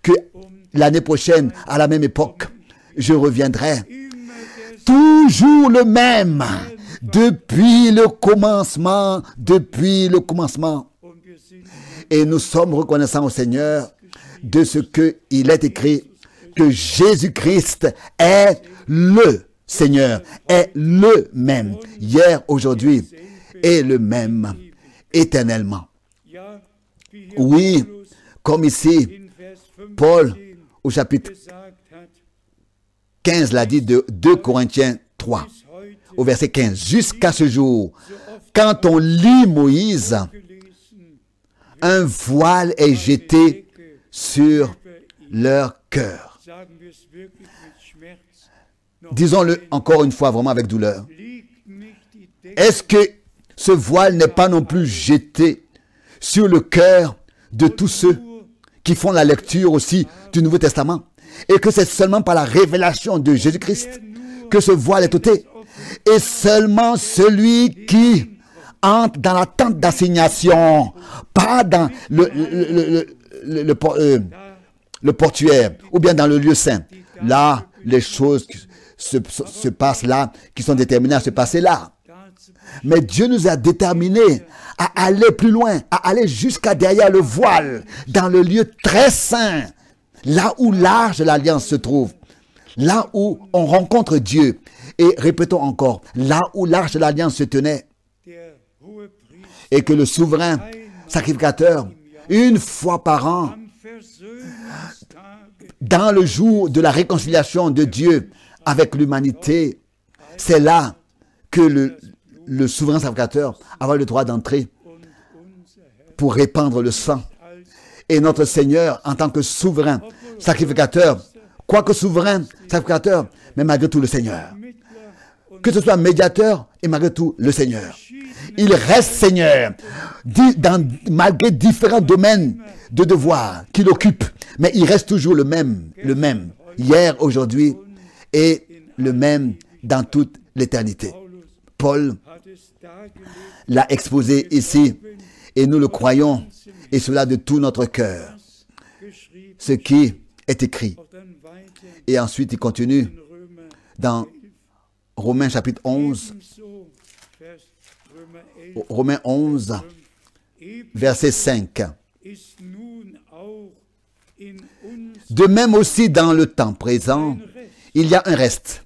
que l'année prochaine, à la même époque, je reviendrai. Toujours le même, depuis le commencement, depuis le commencement. Et nous sommes reconnaissants au Seigneur de ce qu'il est écrit, que Jésus-Christ est le Seigneur, est le même, hier, aujourd'hui, et le même, éternellement. Oui, comme ici, Paul, au chapitre 15, l'a dit de 2 Corinthiens 3, au verset 15, jusqu'à ce jour, quand on lit Moïse, un voile est jeté sur leur cœur. Disons-le encore une fois vraiment avec douleur. Est-ce que ce voile n'est pas non plus jeté sur le cœur de tous ceux qui font la lecture aussi du Nouveau Testament? Et que c'est seulement par la révélation de Jésus-Christ que ce voile est ôté? Et seulement celui qui entre dans la tente d'assignation, pas dans le portuaire ou bien dans le lieu saint. Là, les choses se passent là, qui sont déterminées à se passer là. Mais Dieu nous a déterminés à aller plus loin, à aller jusqu'à derrière le voile, dans le lieu très saint, là où l'arche de l'alliance se trouve, là où on rencontre Dieu. Et répétons encore, là où l'arche de l'alliance se tenait, et que le souverain sacrificateur, une fois par an, dans le jour de la réconciliation de Dieu avec l'humanité, c'est là que le souverain sacrificateur avait le droit d'entrer pour répandre le sang. Et notre Seigneur, en tant que souverain sacrificateur, quoique souverain sacrificateur, mais malgré tout le Seigneur. Que ce soit médiateur et malgré tout le Seigneur. Il reste Seigneur, malgré différents domaines de devoir qu'il occupe. Mais il reste toujours le même, hier, aujourd'hui, et le même dans toute l'éternité. Paul l'a exposé ici et nous le croyons et cela de tout notre cœur. Ce qui est écrit. Et ensuite il continue dans Romains chapitre 11, Romains 11, verset 5. De même aussi dans le temps présent, il y a un reste.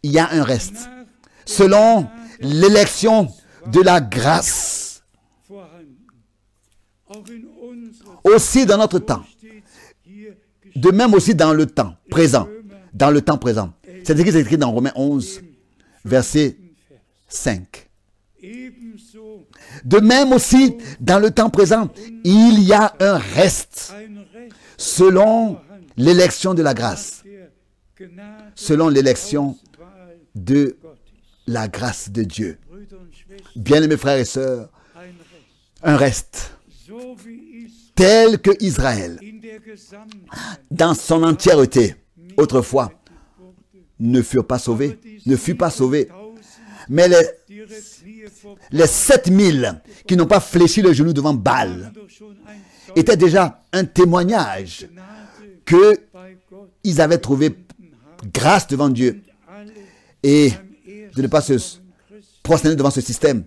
Il y a un reste. Selon l'élection de la grâce. Aussi dans notre temps. De même aussi dans le temps présent. Dans le temps présent. C'est écrit dans Romains 11, verset 5. De même aussi, dans le temps présent, il y a un reste selon l'élection de la grâce. Selon l'élection de la grâce de Dieu. Bien-aimés frères et sœurs, un reste tel que Israël, dans son entièreté, autrefois, ne fut pas sauvé. Mais les 7000 qui n'ont pas fléchi le genou devant Baal étaient déjà un témoignage qu'ils avaient trouvé grâce devant Dieu et de ne pas se prosterner devant ce système.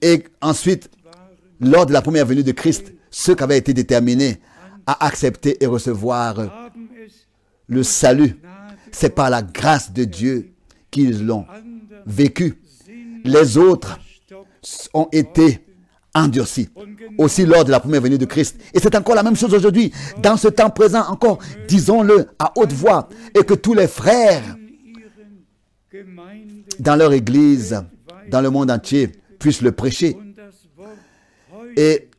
Et ensuite, lors de la première venue de Christ, ceux qui avaient été déterminés à accepter et recevoir le salut, c'est par la grâce de Dieu qu'ils l'ont vécu. Les autres ont été endurcis. Aussi lors de la première venue de Christ. Et c'est encore la même chose aujourd'hui. Dans ce temps présent encore, disons-le à haute voix. Et que tous les frères dans leur église, dans le monde entier, puissent le prêcher. Et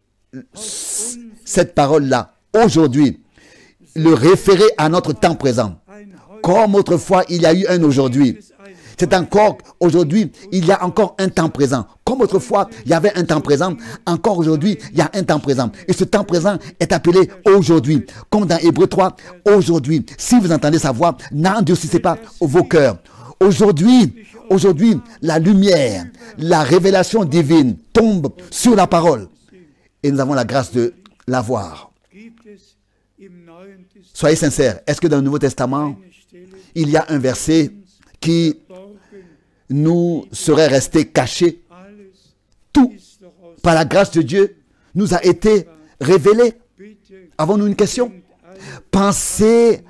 cette parole-là, aujourd'hui, le référer à notre temps présent. Comme autrefois, il y a eu un aujourd'hui. C'est encore aujourd'hui, il y a encore un temps présent. Comme autrefois, il y avait un temps présent, encore aujourd'hui, il y a un temps présent. Et ce temps présent est appelé aujourd'hui. Comme dans Hébreux 3, aujourd'hui. Si vous entendez sa voix, n'endurcissez pas vos cœurs. Aujourd'hui, la lumière, la révélation divine tombe sur la parole. Et nous avons la grâce de la voir. Soyez sincères. Est-ce que dans le Nouveau Testament, il y a un verset qui nous serait resté caché? Tout, par la grâce de Dieu, nous a été révélé. Avons-nous une question? Pensez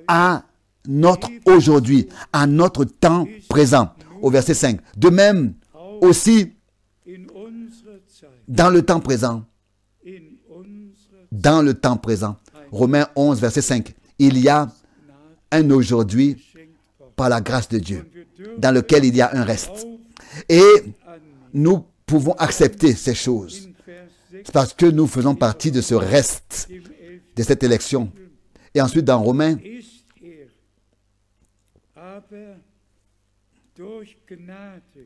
à notre aujourd'hui, à notre temps présent, au verset 5. De même, aussi, dans le temps présent, Romains 11, verset 5, il y a un aujourd'hui par la grâce de Dieu, dans lequel il y a un reste. Et nous pouvons accepter ces choses. C'est parce que nous faisons partie de ce reste, de cette élection. Et ensuite, dans Romains,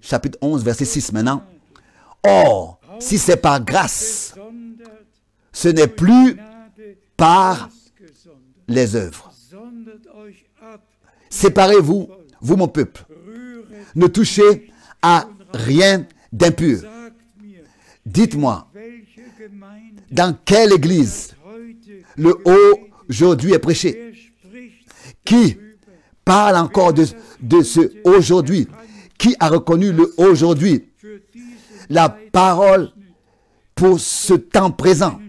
chapitre 11, verset 6 maintenant. Or, si c'est par grâce, ce n'est plus par les œuvres. Séparez-vous, vous mon peuple. Ne touchez à rien d'impur. Dites-moi, dans quelle église le aujourd'hui est prêché? Qui parle encore de ce aujourd'hui? Qui a reconnu le aujourd'hui? La parole pour ce temps présent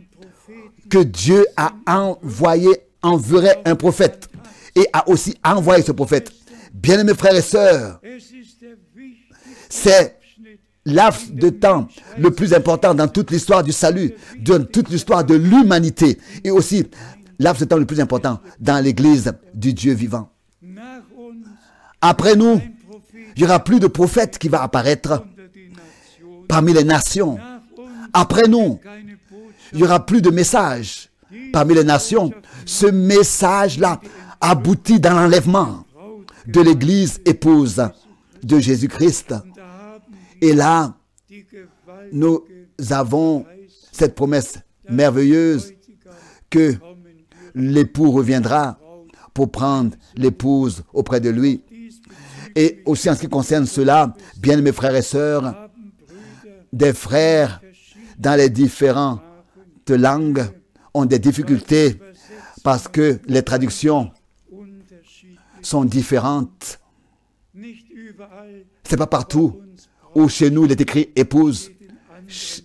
que Dieu a enverrait un prophète et a aussi envoyé ce prophète. Bien-aimés frères et sœurs, c'est laps de temps le plus important dans toute l'histoire du salut, dans toute l'histoire de l'humanité et aussi laps de temps le plus important dans l'église du Dieu vivant. Après nous, il n'y aura plus de prophète qui va apparaître parmi les nations. Après nous, il n'y aura plus de message parmi les nations. Ce message-là aboutit dans l'enlèvement de l'église épouse de Jésus-Christ. Et là, nous avons cette promesse merveilleuse que l'époux reviendra pour prendre l'épouse auprès de lui. Et aussi en ce qui concerne cela, bien mes frères et sœurs, des frères dans les différentes langues ont des difficultés parce que les traductions sont différentes. C'est pas partout où chez nous il est écrit épouse.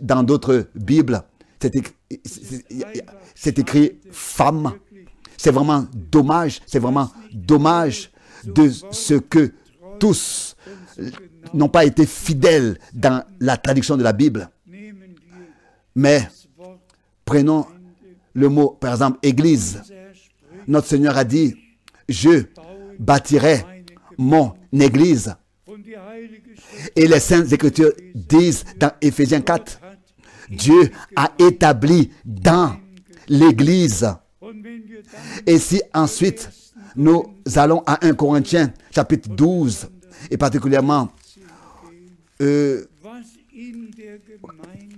Dans d'autres Bibles, c'est écrit femme. C'est vraiment dommage de ce que tous n'ont pas été fidèles dans la traduction de la Bible. Mais prenons le mot, par exemple, église. Notre Seigneur a dit, je bâtirai mon église. Et les Saintes Écritures disent dans Éphésiens 4, Dieu a établi dans l'église. Et si ensuite nous allons à 1 Corinthiens chapitre 12 et particulièrement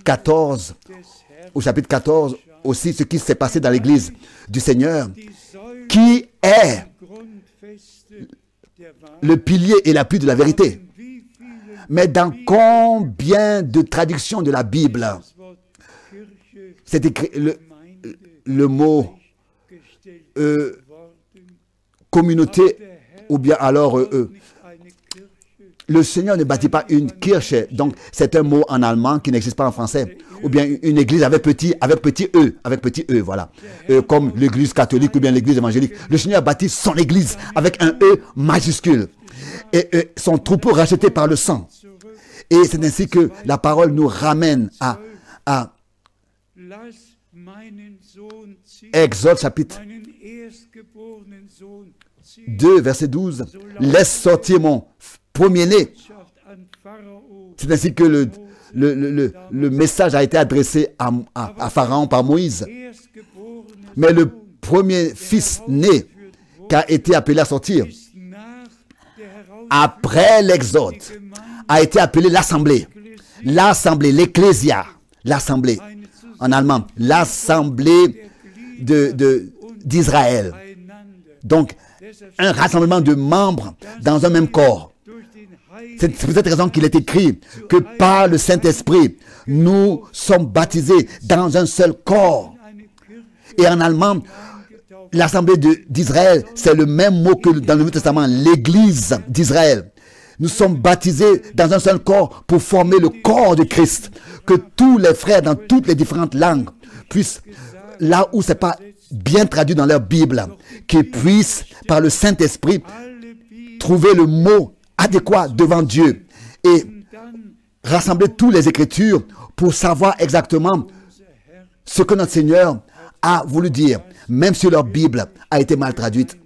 14 au chapitre 14 aussi ce qui s'est passé dans l'église du Seigneur, qui est le pilier et l'appui de la vérité. Mais dans combien de traductions de la Bible c'est écrit le mot communauté, ou bien alors le Seigneur ne bâtit pas une kirche, donc c'est un mot en allemand qui n'existe pas en français, ou bien une église avec petit e, voilà, comme l'église catholique ou bien l'église évangélique. Le Seigneur bâtit son église avec un E majuscule et son troupeau racheté par le sang. Et c'est ainsi que la parole nous ramène à Exode chapitre 2, verset 12. Laisse sortir mon premier-né. C'est ainsi que le message a été adressé à Pharaon par Moïse. Mais le premier fils né qui a été appelé à sortir après l'Exode a été appelé l'Assemblée. L'Assemblée, l'Ecclésia. L'Assemblée, en allemand, l'Assemblée d'Israël. Donc, un rassemblement de membres dans un même corps. C'est pour cette raison qu'il est écrit que par le Saint-Esprit, nous sommes baptisés dans un seul corps. Et en allemand, l'Assemblée d'Israël, c'est le même mot que dans le Nouveau Testament, l'Église d'Israël. Nous sommes baptisés dans un seul corps pour former le corps de Christ. Que tous les frères dans toutes les différentes langues puissent, là où ce n'est pas bien traduit dans leur Bible, qu'ils puissent, par le Saint-Esprit, trouver le mot adéquat devant Dieu et rassembler toutes les Écritures pour savoir exactement ce que notre Seigneur a voulu dire, même si leur Bible a été mal traduite.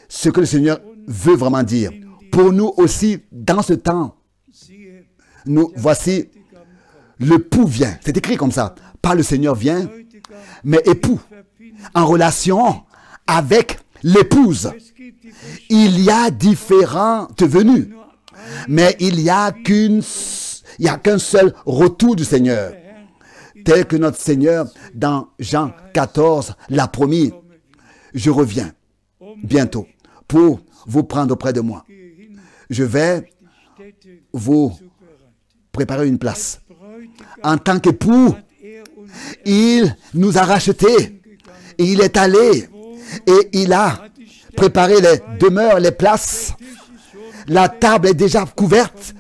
Ce que le Seigneur veut vraiment dire. Pour nous aussi, dans ce temps, nous voici, l'époux vient. C'est écrit comme ça. Pas le Seigneur vient, mais époux. En relation avec l'épouse. Il y a différentes venues, mais il n'y a qu'un seul retour du Seigneur. Tel que notre Seigneur, dans Jean 14, l'a promis. Je reviens bientôt pour vous prendre auprès de moi. Je vais vous préparer une place. En tant qu'époux, il nous a rachetés. Il est allé et il a préparé les demeures, les places. La table est déjà couverte,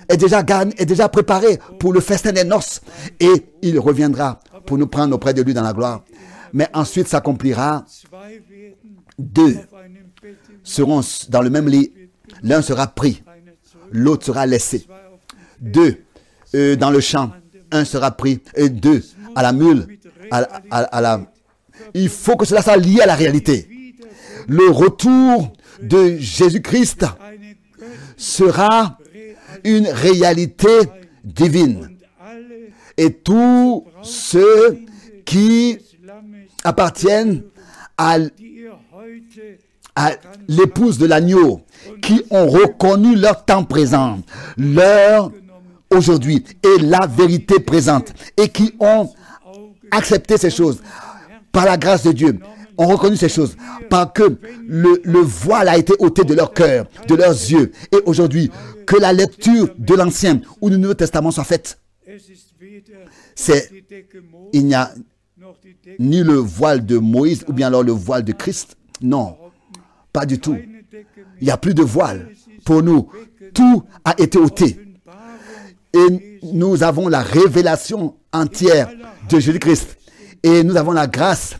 est déjà préparée pour le festin des noces. Et il reviendra pour nous prendre auprès de lui dans la gloire. Mais ensuite s'accomplira. Deux seront dans le même lit. L'un sera pris, l'autre sera laissé. Deux dans le champ, un sera pris, et deux à la mule. Il faut que cela soit lié à la réalité. Le retour de Jésus-Christ sera une réalité divine. Et tous ceux qui appartiennent à l'épouse de l'agneau, qui ont reconnu leur temps présent, leur aujourd'hui et la vérité présente, et qui ont accepté ces choses par la grâce de Dieu, ont reconnu ces choses, parce que le voile a été ôté de leur cœur, de leurs yeux. Et aujourd'hui, que la lecture de l'Ancien ou du Nouveau Testament soit faite. Il n'y a ni le voile de Moïse ou bien alors le voile de Christ. Non, pas du tout. Il n'y a plus de voile pour nous. Tout a été ôté. Et nous avons la révélation entière de Jésus-Christ. Et nous avons la grâce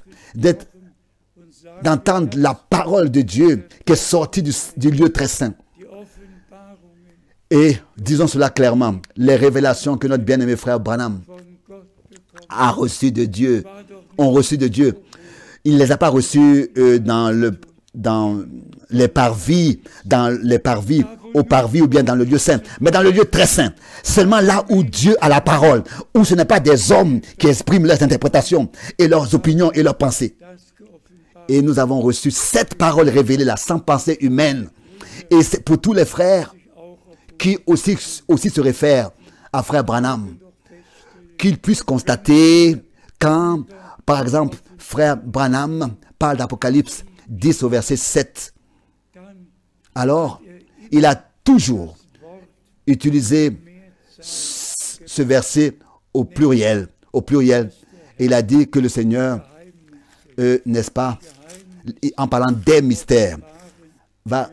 d'entendre la parole de Dieu qui est sortie du lieu très saint. Et disons cela clairement, les révélations que notre bien-aimé frère Branham a reçues de Dieu, ont reçues de Dieu. Il ne les a pas reçues dans les parvis, au parvis ou bien dans le lieu saint, mais dans le lieu très saint. Seulement là où Dieu a la parole, où ce n'est pas des hommes qui expriment leurs interprétations et leurs opinions et leurs pensées. Et nous avons reçu cette parole révélée là, sans pensée humaine. Et c'est pour tous les frères qui aussi se réfèrent à frère Branham, qu'ils puissent constater quand, par exemple, frère Branham parle d'Apocalypse 10 au verset 7. Alors, il a toujours utilisé ce verset au pluriel. Et il a dit que le Seigneur, n'est-ce pas, en parlant des mystères, va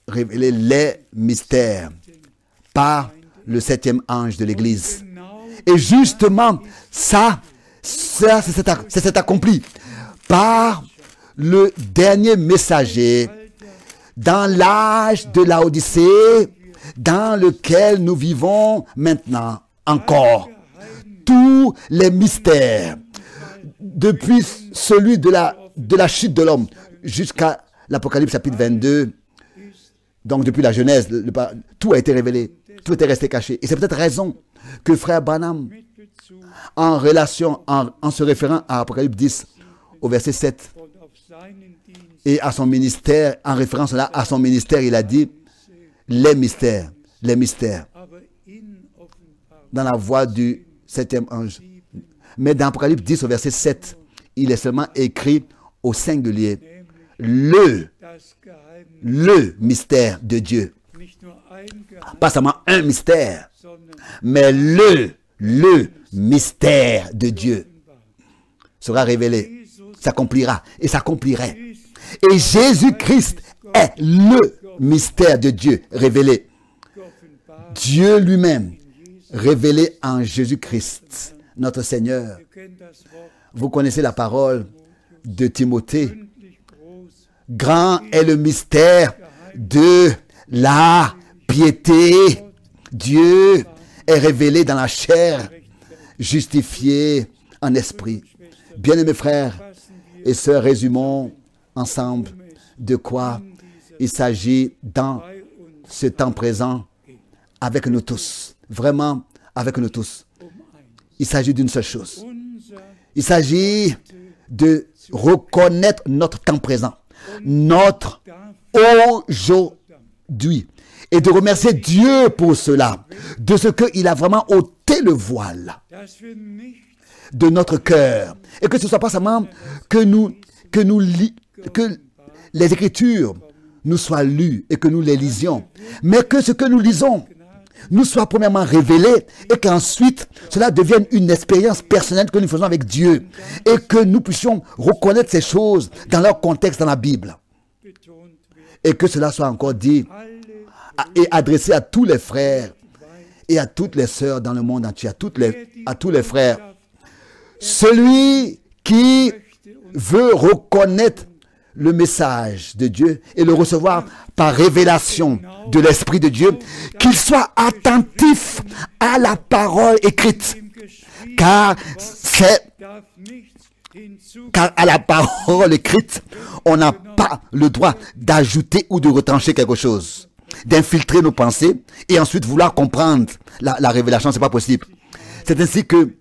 révéler les mystères par le 7e ange de l'Église. Et justement, ça s'est accompli par le dernier messager dans l'âge de Laodicée, dans lequel nous vivons maintenant encore. Tous les mystères, depuis celui de la chute de l'homme jusqu'à l'Apocalypse chapitre 22, donc depuis la Genèse, tout a été révélé, tout était resté caché. Et c'est peut-être raison que frère Branham, en se référant à Apocalypse 10, au verset 7, et à son ministère, en référence là à son ministère, il a dit les mystères, dans la voix du 7e ange. Mais dans Apocalypse 10 au verset 7, il est seulement écrit au singulier le mystère de Dieu. Pas seulement un mystère, mais le mystère de Dieu sera révélé, s'accomplira et s'accomplirait. Et Jésus-Christ est le mystère de Dieu révélé. Dieu lui-même révélé en Jésus-Christ, notre Seigneur. Vous connaissez la parole de Timothée. Grand est le mystère de la piété. Dieu est révélé dans la chair, justifié en esprit. Bien-aimés frères et sœurs, résumons ensemble de quoi il s'agit dans ce temps présent avec nous tous. Vraiment avec nous tous. Il s'agit d'une seule chose. Il s'agit de reconnaître notre temps présent, notre aujourd'hui, et de remercier Dieu pour cela, de ce qu'il a vraiment ôté le voile de notre cœur, et que ce ne soit pas seulement que les Écritures nous soient lues et que nous les lisions, mais que ce que nous lisons nous soit premièrement révélé et qu'ensuite cela devienne une expérience personnelle que nous faisons avec Dieu et que nous puissions reconnaître ces choses dans leur contexte dans la Bible et que cela soit encore dit et adressé à tous les frères et à toutes les sœurs dans le monde entier, à tous les frères. Celui qui veut reconnaître le message de Dieu et le recevoir par révélation de l'Esprit de Dieu, qu'il soit attentif à la parole écrite, car à la parole écrite, on n'a pas le droit d'ajouter ou de retrancher quelque chose, d'infiltrer nos pensées et ensuite vouloir comprendre la révélation, c'est pas possible. C'est ainsi que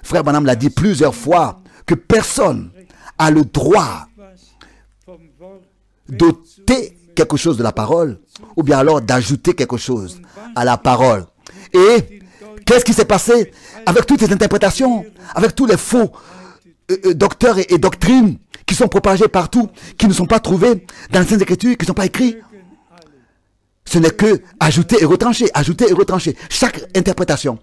frère Branham l'a dit plusieurs fois, que personne a le droit d'ôter quelque chose de la parole ou bien alors d'ajouter quelque chose à la parole. Et qu'est-ce qui s'est passé avec toutes ces interprétations, avec tous les faux docteurs et doctrines qui sont propagés partout, qui ne sont pas trouvés dans les Saintes Écritures, qui ne sont pas écrits. Ce n'est que ajouter et retrancher, ajouter et retrancher. Chaque interprétation.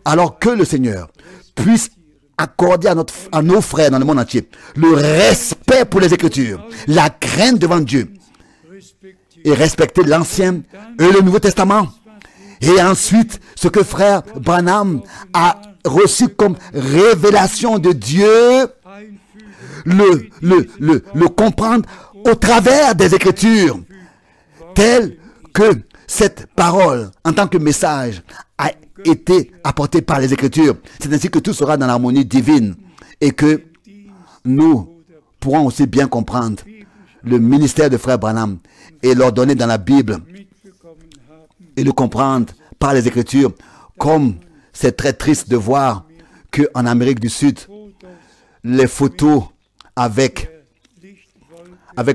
Alors que le Seigneur puisse accorder à nos frères dans le monde entier le respect pour les Écritures, la crainte devant Dieu, et respecter l'Ancien et le Nouveau Testament. Et ensuite, ce que frère Branham a reçu comme révélation de Dieu, le comprendre au travers des Écritures, tel que cette parole, en tant que message, a été apportée par les Écritures. C'est ainsi que tout sera dans l'harmonie divine et que nous pourrons aussi bien comprendre le ministère de frère Branham et l'ordonner dans la Bible et le comprendre par les Écritures, comme c'est très triste de voir qu'en Amérique du Sud, les photos avec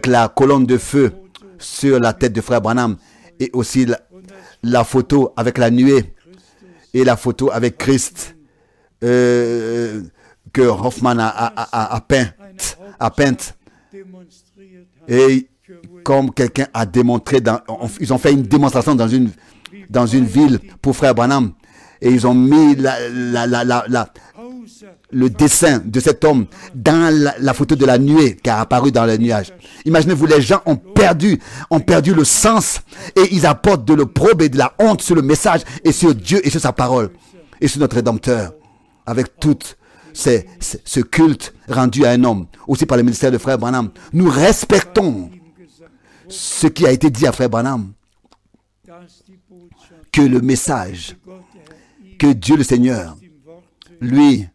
la colonne de feu sur la tête de frère Branham et aussi la photo avec la nuée et la photo avec Christ que Hoffman a peinte. Et comme quelqu'un a démontré, ils ont fait une démonstration dans une ville pour frère Branham et ils ont mis le dessin de cet homme dans la photo de la nuée qui a apparu dans le nuage. Imaginez-vous, les gens ont perdu le sens et ils apportent de l'opprobre et de la honte sur le message et sur Dieu et sur sa parole et sur notre Rédempteur avec tout ce culte rendu à un homme, aussi par le ministère de frère Branham. Nous respectons ce qui a été dit à frère Branham, que le message que Dieu le Seigneur lui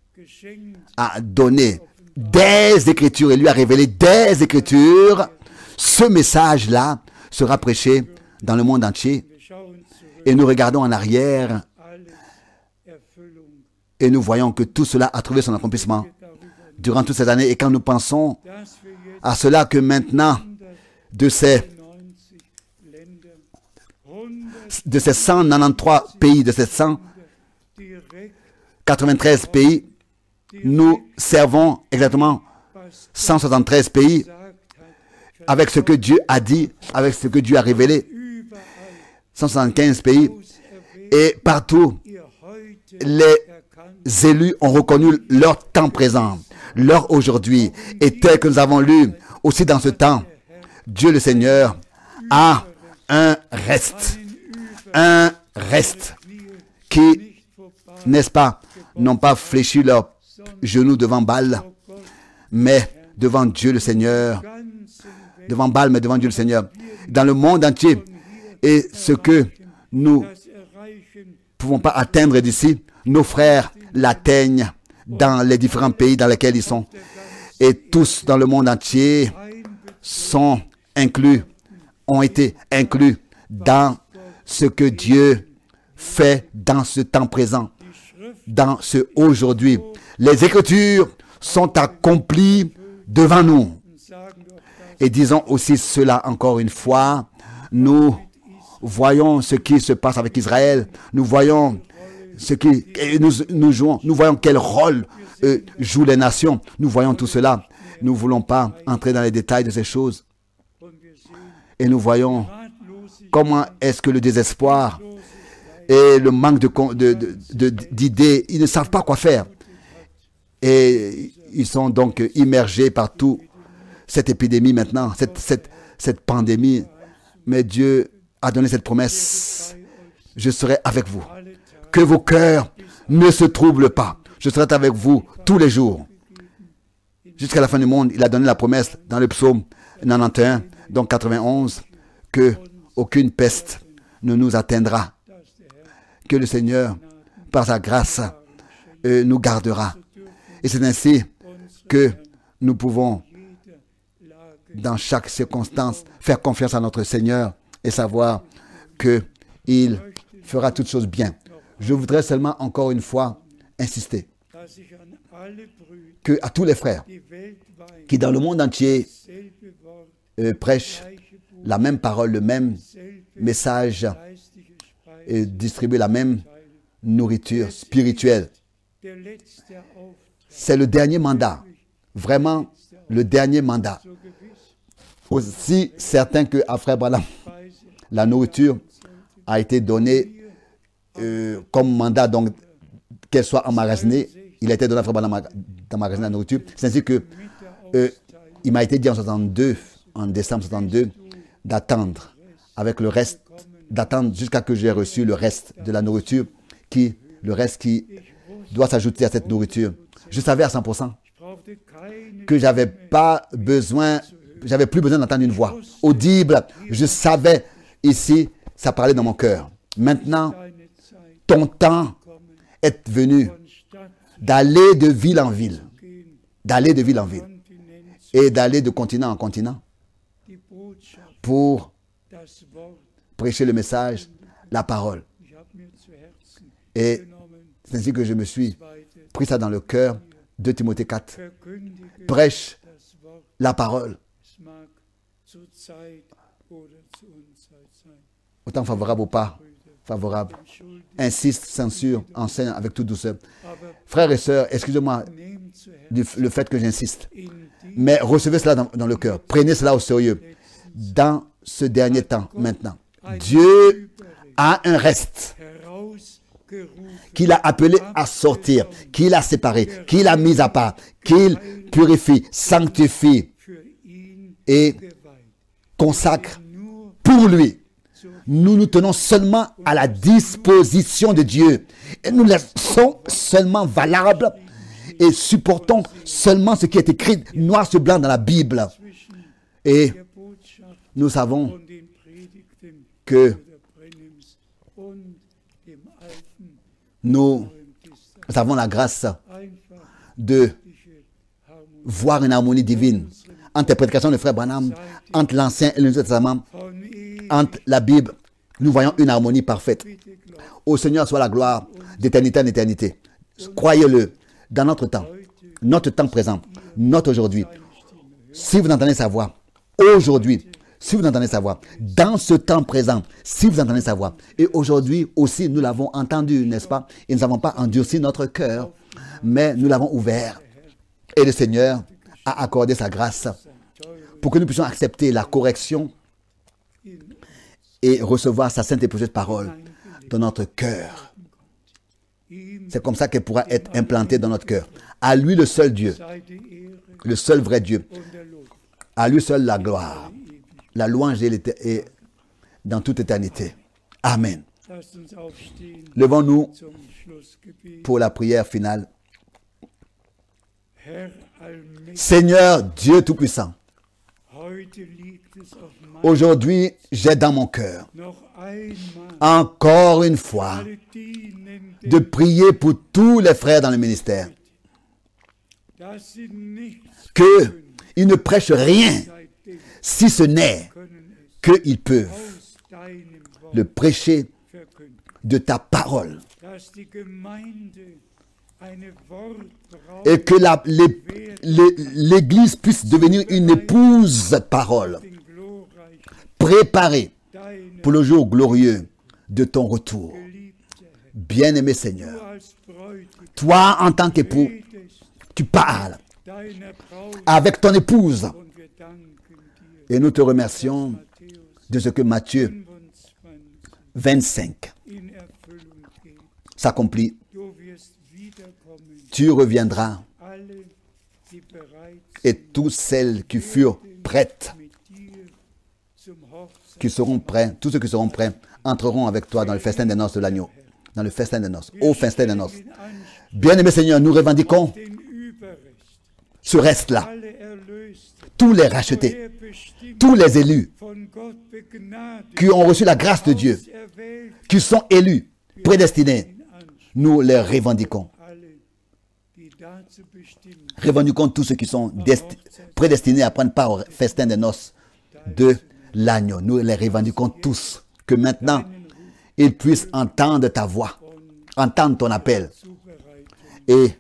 a donné des Écritures et lui a révélé des Écritures, ce message-là sera prêché dans le monde entier. Et nous regardons en arrière et nous voyons que tout cela a trouvé son accomplissement durant toutes ces années. Et quand nous pensons à cela, que maintenant, de ces 193 pays, de ces 193 pays, nous servons exactement 173 pays avec ce que Dieu a dit, avec ce que Dieu a révélé. 175 pays. Et partout, les élus ont reconnu leur temps présent, leur aujourd'hui. Et tel que nous avons lu aussi dans ce temps, Dieu le Seigneur a un reste qui, n'est-ce pas, n'ont pas fléchi leurs genoux devant Baal, mais devant Dieu le Seigneur, devant Baal, mais devant Dieu le Seigneur, dans le monde entier. Et ce que nous ne pouvons pas atteindre d'ici, nos frères l'atteignent dans les différents pays dans lesquels ils sont. Et tous dans le monde entier sont inclus, ont été inclus dans ce que Dieu fait dans ce temps présent, dans ce aujourd'hui. Les Écritures sont accomplies devant nous. Et disons aussi cela encore une fois, nous voyons ce qui se passe avec Israël, nous voyons ce qui nous voyons quel rôle jouent les nations, nous voyons tout cela. Nous ne voulons pas entrer dans les détails de ces choses. Et nous voyons comment est-ce que le désespoir et le manque d'idées, ils ne savent pas quoi faire. Et ils sont donc immergés par toute cette épidémie maintenant, cette pandémie. Mais Dieu a donné cette promesse. Je serai avec vous. Que vos cœurs ne se troublent pas. Je serai avec vous tous les jours. Jusqu'à la fin du monde, il a donné la promesse dans le psaume 91, donc 91, que aucune peste ne nous atteindra. Que le Seigneur, par sa grâce, nous gardera. Et c'est ainsi que nous pouvons, dans chaque circonstance, faire confiance à notre Seigneur et savoir qu'il fera toutes choses bien. Je voudrais seulement encore une fois insister que à tous les frères qui dans le monde entier prêchent la même parole, le même message et distribuent la même nourriture spirituelle. C'est le dernier mandat vraiment le dernier mandat. Aussi certain que à Frère Branham, la nourriture a été donnée comme mandat, donc qu'elle soit emmagasinée. Il a été donné à Frère Branham d'emmagasiner la nourriture. C'est ainsi que il m'a été dit en décembre 62, d'attendre avec le reste, d'attendre jusqu'à que j'ai reçu le reste de la nourriture, le reste qui doit s'ajouter à cette nourriture. Je savais à 100% que j'avais plus besoin d'entendre une voix audible. Je savais ici, ça parlait dans mon cœur. Maintenant, ton temps est venu d'aller de ville en ville, et d'aller de continent en continent pour prêcher le message, la parole. Et c'est ainsi que je me suis pris ça dans le cœur. 2 Timothée 4. Prêche la parole. Autant favorable ou pas favorable. Insiste, censure, enseigne avec toute douceur. Frères et sœurs, excusez-moi le fait que j'insiste. Mais recevez cela dans le cœur. Prenez cela au sérieux. Dans ce dernier temps, maintenant, Dieu a un reste qu'il a appelé à sortir, qu'il a séparé, qu'il a mis à part, qu'il purifie, sanctifie et consacre pour lui. Nous nous tenons seulement à la disposition de Dieu et nous laissons seulement valables et supportons seulement ce qui est écrit noir sur blanc dans la Bible. Et nous savons que nous avons la grâce de voir une harmonie divine entre les prédications de Frère Branham, entre l'Ancien et le Nouveau Testament, entre la Bible. Nous voyons une harmonie parfaite. Au Seigneur soit la gloire d'éternité en éternité. Croyez-le, dans notre temps présent, notre aujourd'hui, si vous entendez sa voix, aujourd'hui, si vous entendez sa voix, dans ce temps présent, si vous entendez sa voix, et aujourd'hui aussi nous l'avons entendu, n'est-ce pas? Et nous n'avons pas endurci notre cœur, mais nous l'avons ouvert. Et le Seigneur a accordé sa grâce pour que nous puissions accepter la correction et recevoir sa sainte et précieuse parole dans notre cœur. C'est comme ça qu'elle pourra être implantée dans notre cœur. À lui le seul Dieu, le seul vrai Dieu, à lui seul la gloire, la louange est dans toute éternité. Amen. Levons-nous pour la prière finale. Seigneur Dieu Tout-Puissant, aujourd'hui j'ai dans mon cœur, encore une fois, de prier pour tous les frères dans le ministère, qu'ils ne prêchent rien, si ce n'est qu'ils peuvent le prêcher de ta parole. Et que l'Église puisse devenir une épouse parole, préparée pour le jour glorieux de ton retour. Bien-aimé Seigneur, toi en tant qu'époux, tu parles avec ton épouse. Et nous te remercions de ce que Matthieu 25 s'accomplit. Tu reviendras et tous celles qui furent prêtes, qui seront prêts, tous ceux qui seront prêts, entreront avec toi dans le festin des noces de l'agneau, dans le festin des noces, au festin des noces. Bien-aimé Seigneur, nous revendiquons ce reste-là. Tous les rachetés, tous les élus qui ont reçu la grâce de Dieu, qui sont élus, prédestinés, nous les revendiquons. Revendiquons tous ceux qui sont prédestinés à prendre part au festin des noces de l'agneau. Nous les revendiquons tous. Que maintenant, ils puissent entendre ta voix, entendre ton appel et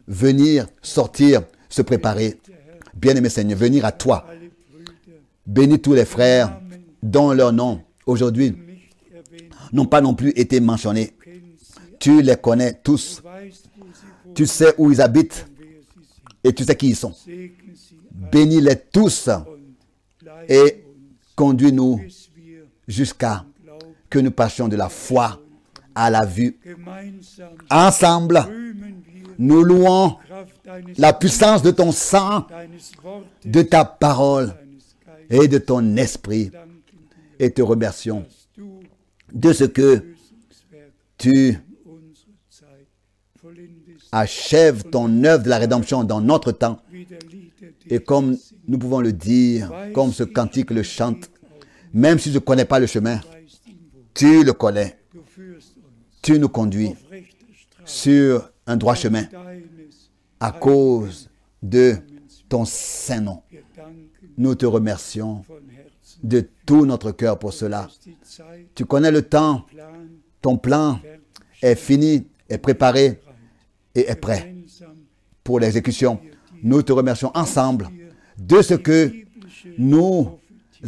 venir, sortir, se préparer. Bien-aimé Seigneur, venir à toi. Bénis tous les frères dont leurs noms aujourd'hui n'ont pas non plus été mentionnés. Tu les connais tous. Tu sais où ils habitent. et tous ceux qui y sont. Bénis-les tous et conduis-nous jusqu'à que nous passions de la foi à la vue. Ensemble, nous louons la puissance de ton sang, de ta parole et de ton esprit et te remercions de ce que tu achèves ton œuvre de la rédemption dans notre temps. Et comme nous pouvons le dire, comme ce cantique le chante, même si je ne connais pas le chemin, tu le connais. Tu nous conduis sur un droit chemin à cause de ton saint nom. Nous te remercions de tout notre cœur pour cela. Tu connais le temps, ton plan est fini, est préparé et est prêt pour l'exécution. Nous te remercions ensemble de ce que nous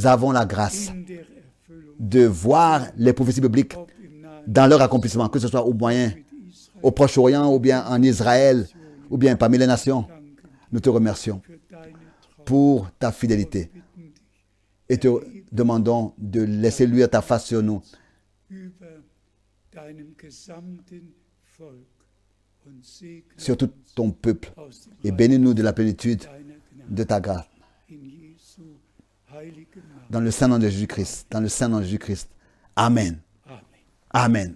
avons la grâce de voir les prophéties bibliques dans leur accomplissement, que ce soit au Moyen, au Proche-Orient, ou bien en Israël, ou bien parmi les nations. Nous te remercions pour ta fidélité et te demandons de laisser luire ta face sur nous. Sur tout ton peuple, et bénis-nous de la plénitude de ta grâce. Dans le Saint-Nom de Jésus-Christ, dans le Saint-Nom de Jésus-Christ. Amen. Amen.